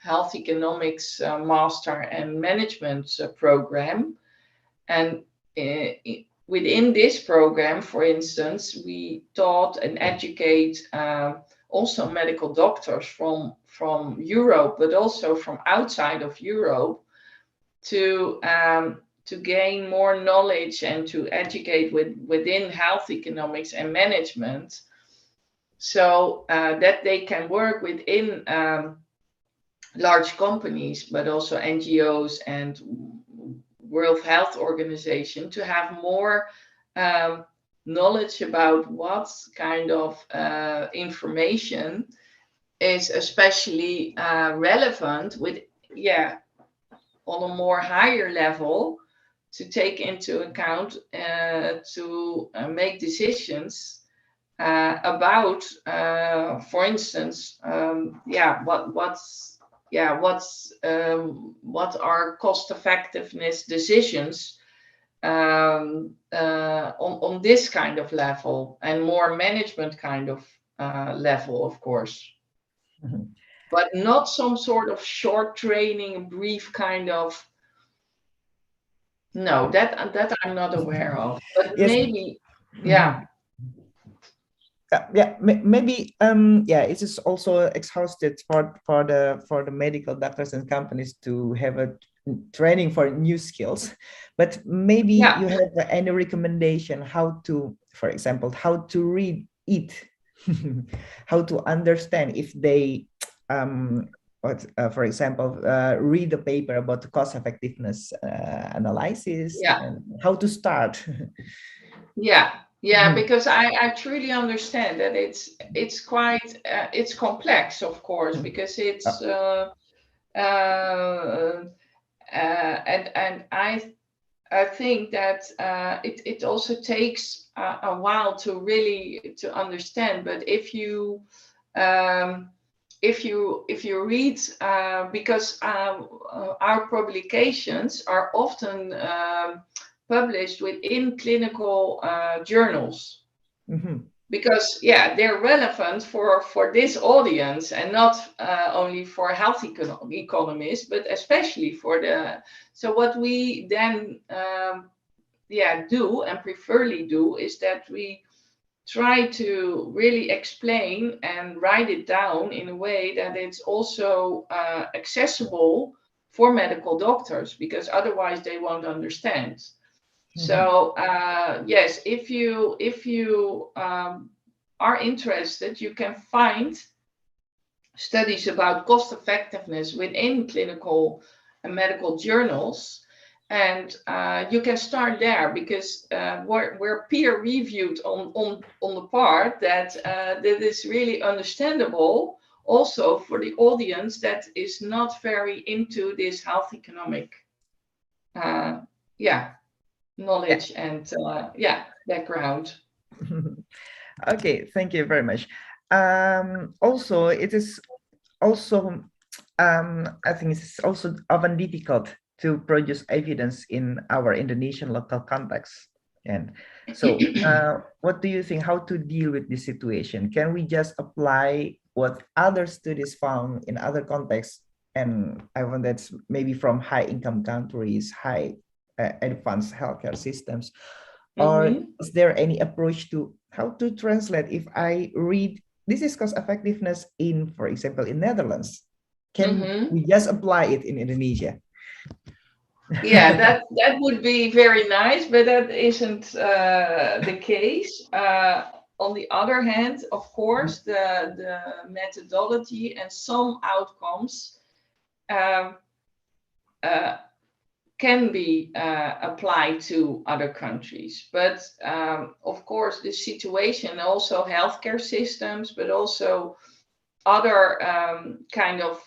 Health Economics Master and Management program. And within this program, for instance, we taught and educate also medical doctors from Europe, but also from outside of Europe, to gain more knowledge and to educate within health economics and management, so that they can work within large companies, but also NGOs and World Health Organization, to have more knowledge about what kind of information is especially relevant with, on a more higher level, to take into account to make decisions about, for instance, what are cost effectiveness decisions on this kind of level, and more management kind of level, of course. Mm-hmm. But not some sort of short training, brief kind of. No, that I'm not aware of. But yes. Maybe, yeah. Maybe it is also exhausted for the medical doctors and companies to have a training for new skills, but maybe you have any recommendation how to, for example, how to read it, how to understand if they for example, read the paper about the cost effectiveness analysis, and how to start. Because I truly understand that it's quite it's complex, of course, because it's and I think that it also takes a while to really to understand. But if you read, because our publications are often published within clinical journals, because they're relevant for this audience, and not only for health economists, but especially for the. So what we then do, and preferably do, is that we try to really explain and write it down in a way that it's also accessible for medical doctors, because otherwise they won't understand. So yes, if you are interested, you can find studies about cost effectiveness within clinical and medical journals, and you can start there, because we're peer reviewed on the part that that is really understandable also for the audience that is not very into this health economic knowledge and background. Okay, thank you very much. Also, it is also I think it's also often difficult to produce evidence in our Indonesian local context. And so, what do you think? How to deal with this situation? Can we just apply what other studies found in other contexts? And I want that's maybe from high-income countries, high advanced healthcare systems, or is there any approach to how to translate? If I read this is cost effectiveness in, for example, in Netherlands, can we just apply it in Indonesia? Yeah, that would be very nice, but that isn't the case. On the other hand, of course, the methodology and some outcomes can be applied to other countries. But of course, the situation, also healthcare systems, but also other kind of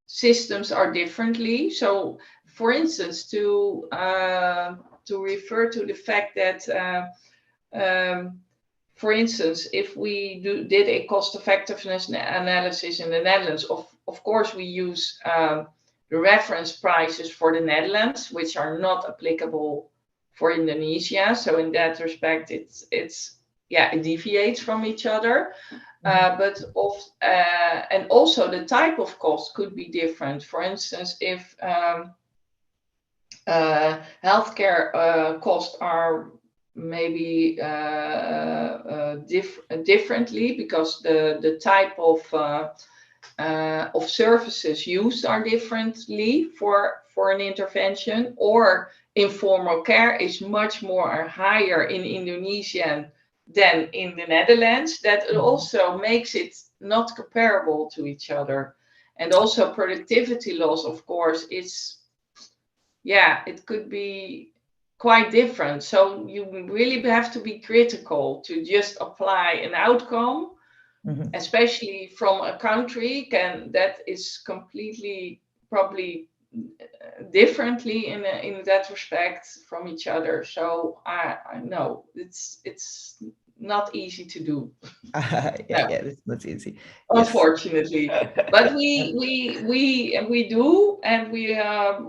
systems are differently. So, for instance, to refer to the fact that, for instance, if we did a cost effectiveness analysis in the Netherlands, of course we use the reference prices for the Netherlands, which are not applicable for Indonesia. So in that respect, it deviates from each other. And also the type of cost could be different. For instance, if healthcare costs are maybe differently because the type of services used are differently for an intervention, or informal care is much more higher in Indonesian than in the Netherlands. That also makes it not comparable to each other. And also productivity loss, of course, it could be quite different. So you really have to be critical to just apply an outcome, especially from a country that is completely probably differently in that respect from each other. So I know it's not easy to do. It's not easy, unfortunately. Yes. But we do, and we have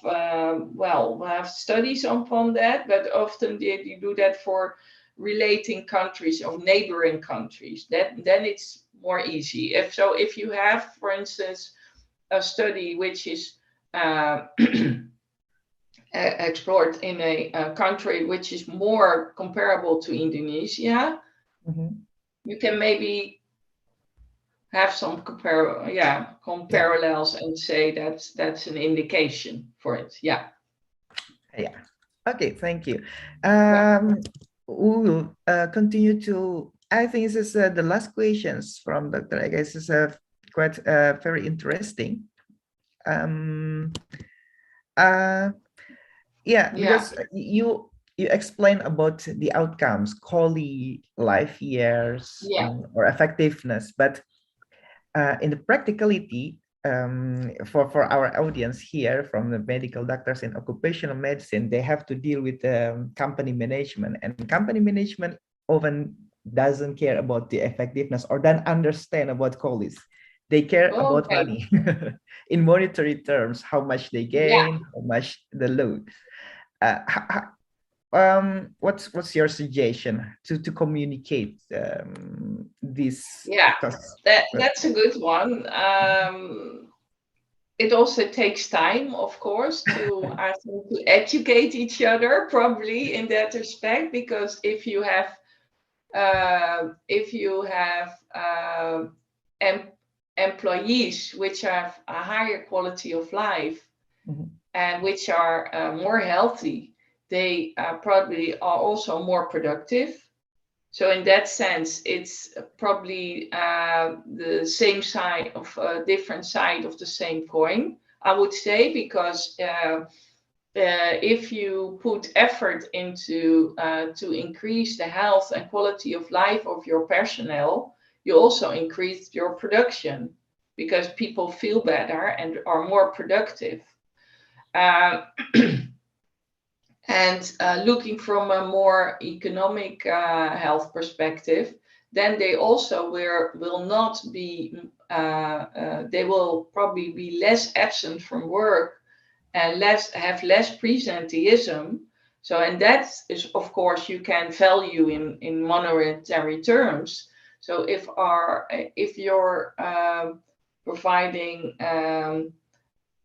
have studies upon that. But often you do that for relating countries or neighboring countries. Then it's more easy. If you have, for instance, a study which is explored in a country which is more comparable to Indonesia, you can maybe have some parallels and say that's an indication for it. Okay, thank you. We will continue to, I think this is the last questions from Dr. I guess is quite very interesting. Because you explain about the outcomes, quality life years, or effectiveness, but in the practicality, for our audience here from the medical doctors in occupational medicine, they have to deal with company management, and company management often doesn't care about the effectiveness or don't understand about quality. They care about money in monetary terms, how much they gain, how much the load. What's your suggestion to communicate this? That's a good one. It also takes time, of course, to educate each other, probably in that respect, because if you have employees which have a higher quality of life and which are more healthy, they probably are also more productive. So in that sense, it's probably the same side of different side of the same coin, I would say, because if you put effort into to increase the health and quality of life of your personnel, you also increase your production because people feel better and are more productive. and looking from a more economic health perspective, then they also will not be, they will probably be less absent from work and have less presenteeism. So, and that is, of course, you can value in monetary terms. So if you're providing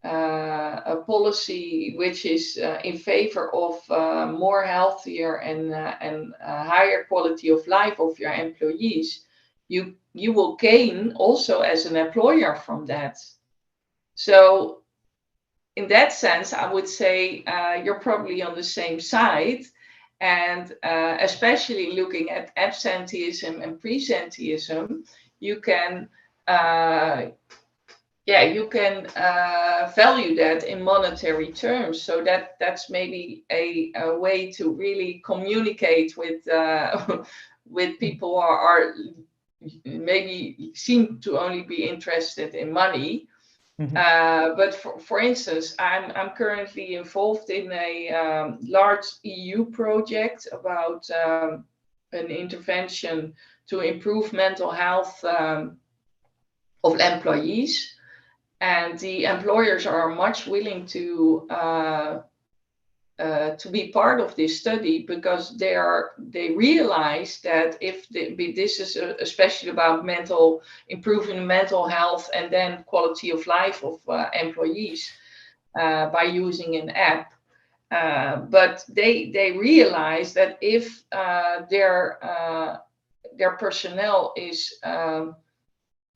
a policy which is in favor of more healthier and higher quality of life of your employees, you will gain also as an employer from that. So in that sense, I would say you're probably on the same side. And especially looking at absenteeism and presenteeism, you can value that in monetary terms. So that's maybe a way to really communicate with with people who are maybe seem to only be interested in money. But for instance, I'm currently involved in a large EU project about an intervention to improve mental health of employees. And the employers are much willing to be part of this study, because they realize that if this is especially about improving mental health and then quality of life of employees by using an app. But they realize that if their personnel is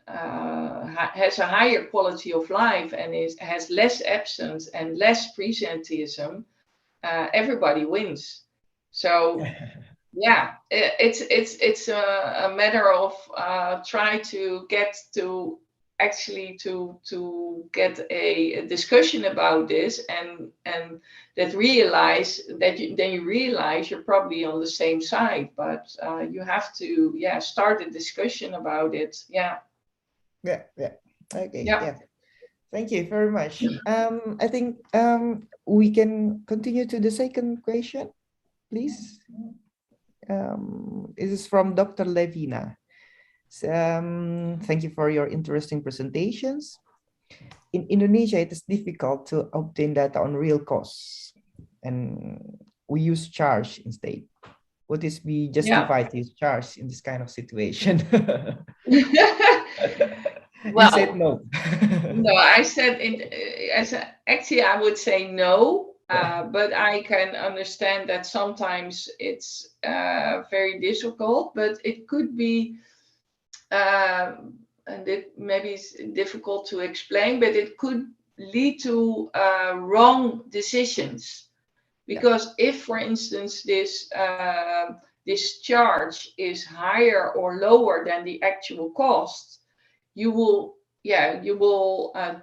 has a higher quality of life and has less absence and less presenteeism, everybody wins. So yeah, it's a matter of try to get to actually to get a discussion about this, and that then you realize you're probably on the same side, but you have to start a discussion about it. Okay. Thank you very much. I think we can continue to the second question, please. This is from Dr. Levina. Thank you for your interesting presentations. In Indonesia, it is difficult to obtain data on real costs, and we use charge instead. Would this be justified to use charge in this kind of situation? Well, you said no. No, I said actually I would say no, but I can understand that sometimes it's very difficult, but it could be, and it maybe is difficult to explain, but it could lead to wrong decisions. Because if, for instance, this charge is higher or lower than the actual cost, you will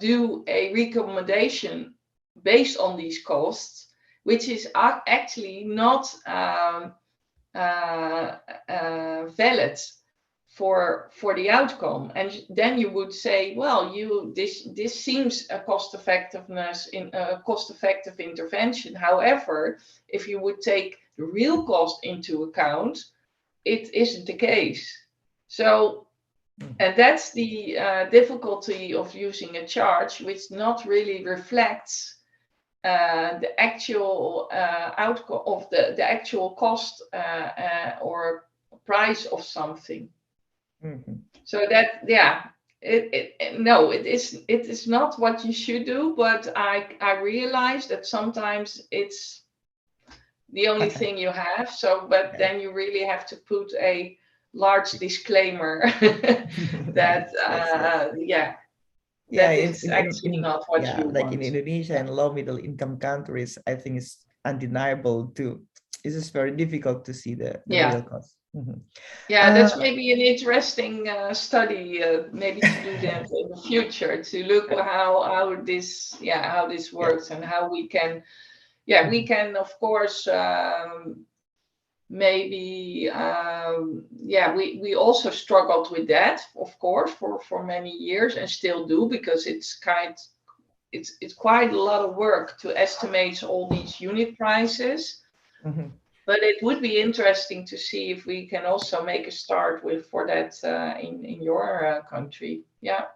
do a recommendation based on these costs, which is actually not valid for the outcome. And then you would say, well, this seems a cost-effective intervention. However, if you would take the real cost into account, it isn't the case. So, and that's the difficulty of using a charge, which not really reflects the actual outcome of the actual cost or price of something. So that, it is not what you should do, but I realize that sometimes it's the only thing you have. So, but then you really have to put a large disclaimer that it's actually not what you like want. in Indonesia and low middle income countries, I think it's undeniable it's just very difficult to see the real cost. That's maybe an interesting study, maybe to do that in the future, to look how this works and how we can we can, of course, maybe we also struggled with that, of course, for many years, and still do, because it's it's quite a lot of work to estimate all these unit prices. Mm-hmm. But it would be interesting to see if we can also make a start for that in your country. Yeah.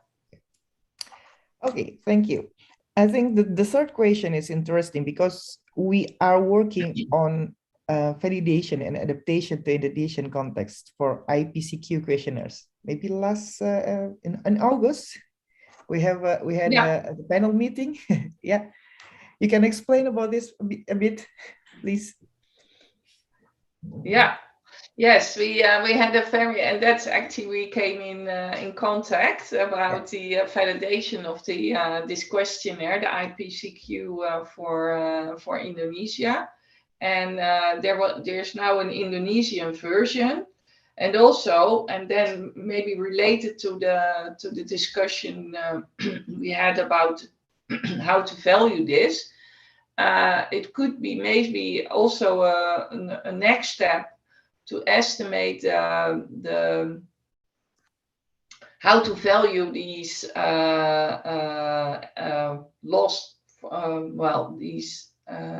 Okay, thank you. I think the third question is interesting because we are working on validation and adaptation to Indonesian context for IPCQ questionnaires. Maybe last in August, we had a panel meeting. Yeah, you can explain about this a bit, please. Yeah. Yes, we had a and that's actually we came in contact about the validation of this questionnaire, the IPCQ for Indonesia, and there's now an Indonesian version, and then maybe related to the discussion we had about how to value this, it could be maybe also a next step to estimate how to value these these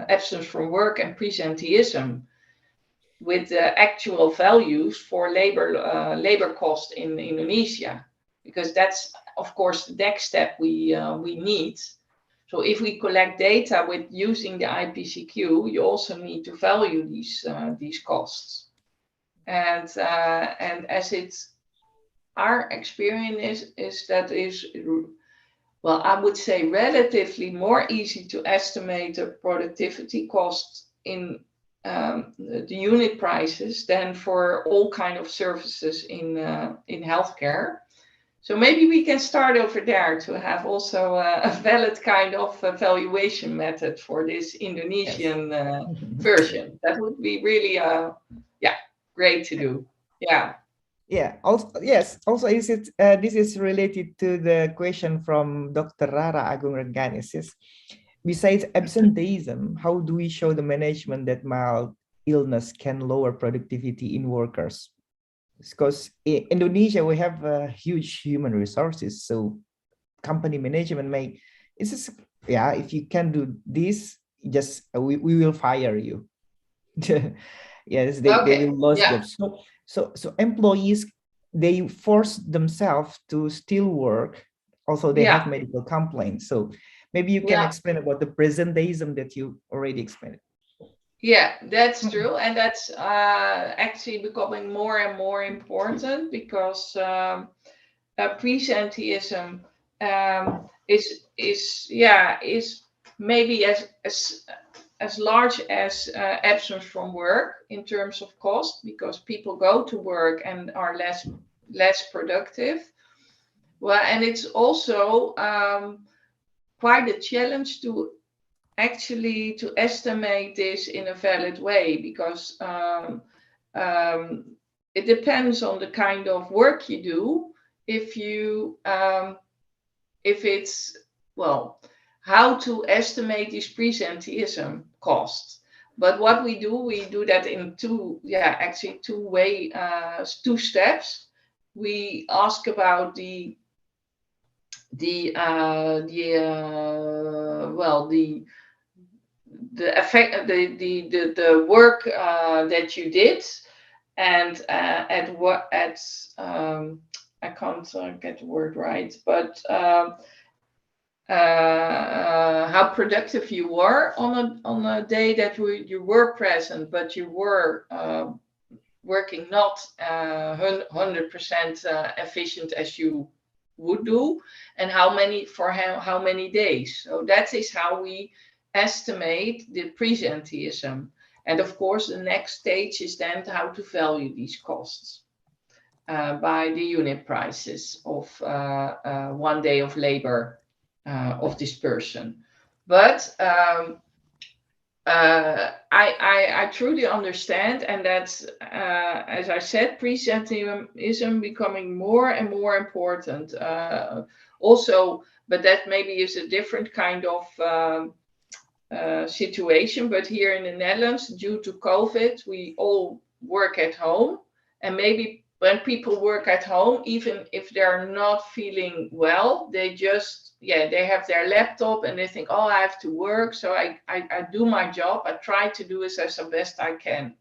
absence from work and presenteeism with the actual values for labor cost in Indonesia, because that's of course the next step we need. So if we collect data with using the IPCQ, you also need to value these costs. And as it's our experience is that I would say relatively more easy to estimate the productivity cost in the unit prices than for all kind of services in healthcare. So maybe we can start over there to have also a valid kind of valuation method for this Indonesian version. That would be really great to do. Yeah. Also, yes. Also, is it this is related to the question from Dr. Rara Agung Reganis. Besides absenteeism, how do we show the management that mild illness can lower productivity in workers? Because in Indonesia we have huge human resources, so company management if you can do this, just we will fire you. Yes, they will lose jobs. So employees, they force themselves to still work. Also, they have medical complaints. So maybe you can explain about the presenteeism that you already explained. Yeah, that's true, and that's actually becoming more and more important because presenteeism is maybe as large as absence from work in terms of cost, because people go to work and are less productive. Well, and it's also quite a challenge to estimate this in a valid way, because it depends on the kind of work you do. How to estimate these presenteeism costs. But what we do that in two steps. We ask about the effect, the work that you did, and I can't get the word right, but how productive you were on a day that you were present, but you were working not 100% efficient as you would do, and how many days. So that is how we estimate the presenteeism. And of course, the next stage is then how to value these costs by the unit prices of 1 day of labor of this person. But I truly understand, and that's, as I said, presenteeism becoming more and more important. Also, but that maybe is a different kind of situation. But here in the Netherlands, due to COVID, we all work at home, and maybe when people work at home, even if they're not feeling well, they just, they have their laptop and they think, oh, I have to work. So I do my job. I try to do it as the best I can.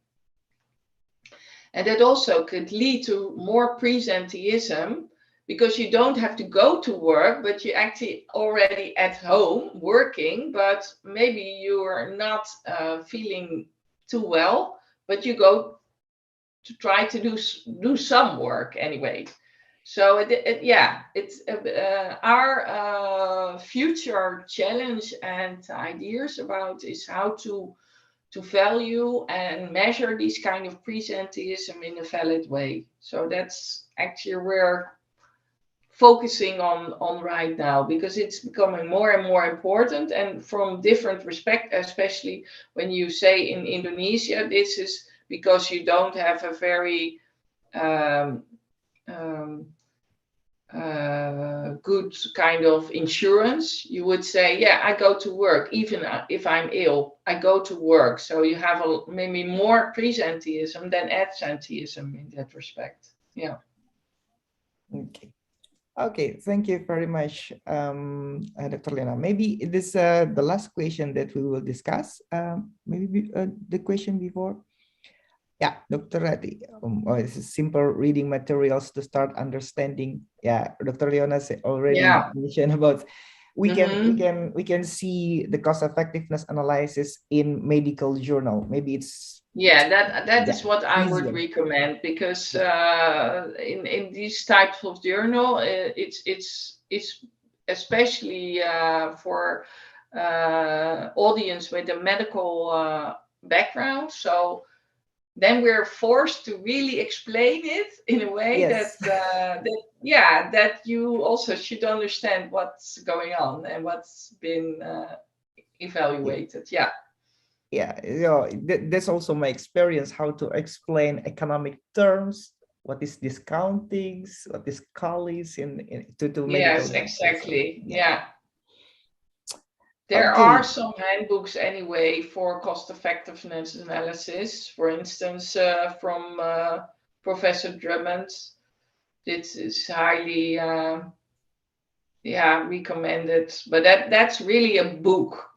And that also could lead to more presenteeism, because you don't have to go to work, but you're actually already at home working, but maybe you are not feeling too well, but you go to try to do some work anyway. So it's our future challenge and ideas about is how to value and measure these kind of presenteeism in a valid way. So that's actually we're focusing on right now, because it's becoming more and more important, and from different respect, especially when you say in Indonesia, this is because you don't have a very good kind of insurance. You would say, yeah, I go to work, even if I'm ill, I go to work. So you have maybe more presenteeism than absenteeism in that respect. Yeah. Okay. Okay, thank you very much, Dr. Leona. Maybe this the last question that we will discuss. Maybe the question before. Yeah, Dr. Rati. This is simple reading materials to start understanding. Yeah, Dr. Leona already mentioned about we can see the cost effectiveness analysis in medical journal. Maybe it's that is what I would recommend, because in these types of journal, it's especially for audience with a medical background. So then we're forced to really explain it in a way that you also should understand what's going on and what's been evaluated. That's also my experience, how to explain economic terms, what is discounting, what is COLIs to medical. Yes, exactly. There are some handbooks anyway for cost effectiveness analysis, for instance, from Professor Drummond. This is highly recommended, but that's really a book,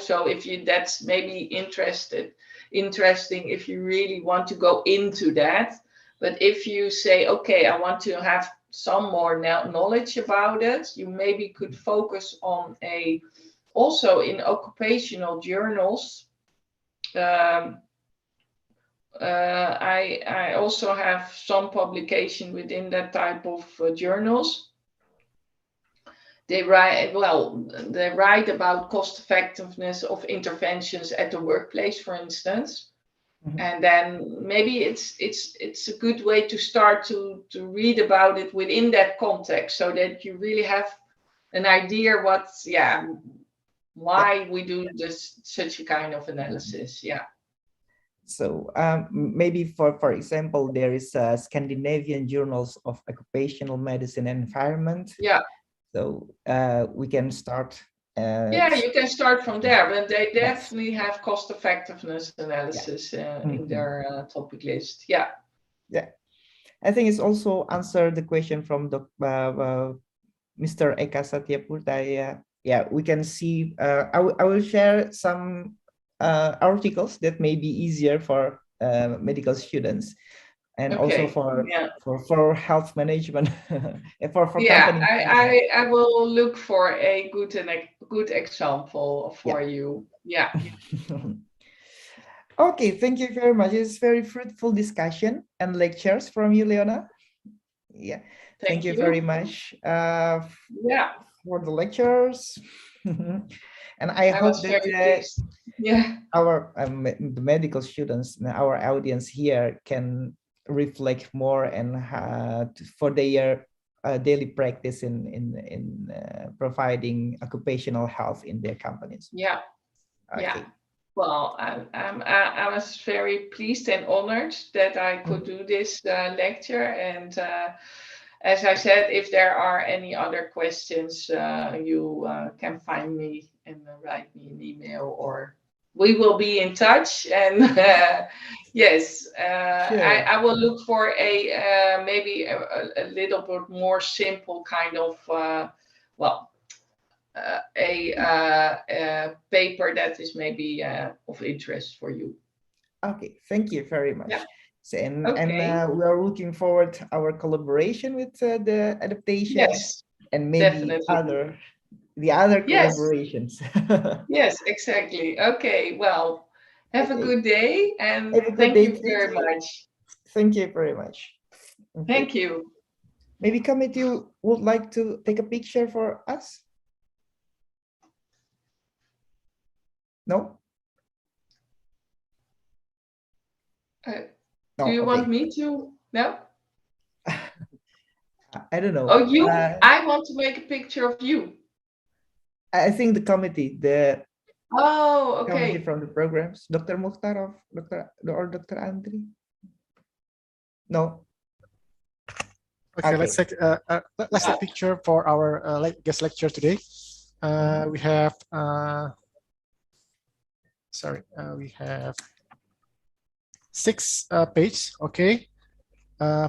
so if you that's maybe interesting if you really want to go into that. But if you say, okay, I want to have some more knowledge about it, you maybe could focus on also in occupational journals. I also have some publication within that type of journals. They write about cost effectiveness of interventions at the workplace, for instance. And then maybe it's a good way to start to read about it within that context, so that you really have an idea why we do such a kind of analysis. So maybe for example, there is Scandinavian Journals of Occupational Medicine and Environment. So we can start. You can start from there, but they definitely have cost effectiveness analysis in their topic list. I think it's also answered the question from Mr. Eka Satyapurta. We can see. I will share some articles that may be easier for medical students, and also for health management. for company. I will look for a good example for you. Okay, thank you very much. It's very fruitful discussion and lectures from you, Leona. Thank you very much for the lectures. And I hope that our the medical students, our audience here, can reflect more and for their daily practice in providing occupational health in their companies. Well, I was very pleased and honored that I could do this lecture, and as I said, if there are any other questions, you can find me and write me an email or we will be in touch, and yes, Sure. I will look for a maybe a little bit more simple kind of a paper that is maybe of interest for you. Okay, thank you very much. Yeah. So, and Okay. we are looking forward to our collaboration with the adaptations, Yes, and maybe definitely. the other Yes. collaborations. Yes, exactly. Okay, well, have a Okay. good day, and Have a good thank day you too. very much. Thank you very much. Okay. Thank you. Maybe committee would like to take a picture for us? No? Do you want me to? No? I don't know. Oh, you? I want to make a picture of you. I think the committee, the committee okay. from the programs, Dr. Mukhtar or Dr. Andri? No. Okay, let's take a picture for our guest lecture today. We have we have 6 pages. Okay,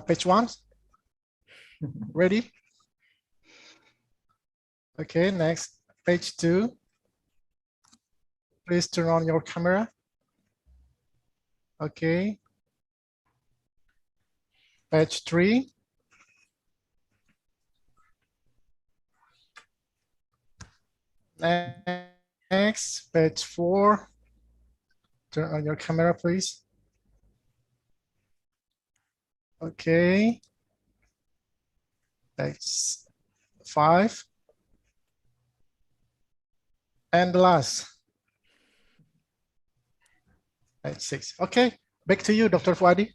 page 1. Ready? Okay, next page 2. Please turn on your camera. Okay. Page 3. Next, page 4. Turn on your camera, please. Okay. Page 5. And the last. Page 6. Okay, back to you, Dr. Fuadi.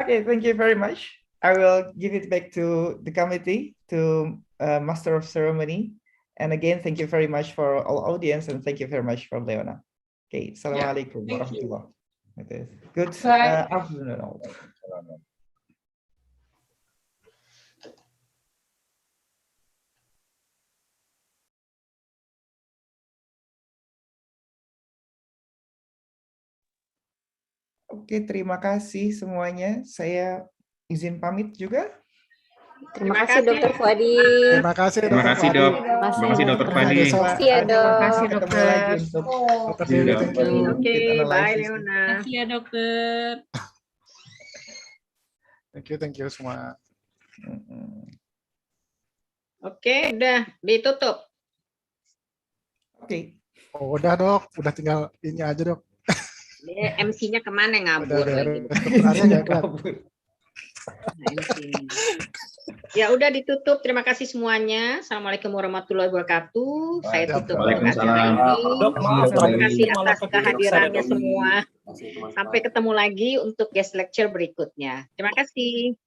Okay, thank you very much. I will give it back to the committee, to Master of Ceremony. And again, thank you very much for all audience, and thank you very much for Leona. Okay, Assalamualaikum warahmatullah. Good afternoon all. Oke, terima kasih semuanya. Saya izin pamit juga. Terima kasih Dr. Fuadi. Terima kasih Dr. Fuadi. Terima kasih Dr. Fuadi. Terima kasih ya dok. Ketemu lagi untuk Dr. Dewi, thank you. Oke, bye Leona. Terima kasih ya dokter. Thank you semua. Oke, udah ditutup. Oke. Oh, udah dok, udah tinggal ini aja dok. MC-nya kemana ngabur lagi? Ya udah ditutup. Terima kasih semuanya. Assalamualaikum warahmatullahi wabarakatuh. Saya tutup acara ini. Terima kasih atas kehadirannya semua. Sampai ketemu lagi untuk guest lecture berikutnya. Terima kasih.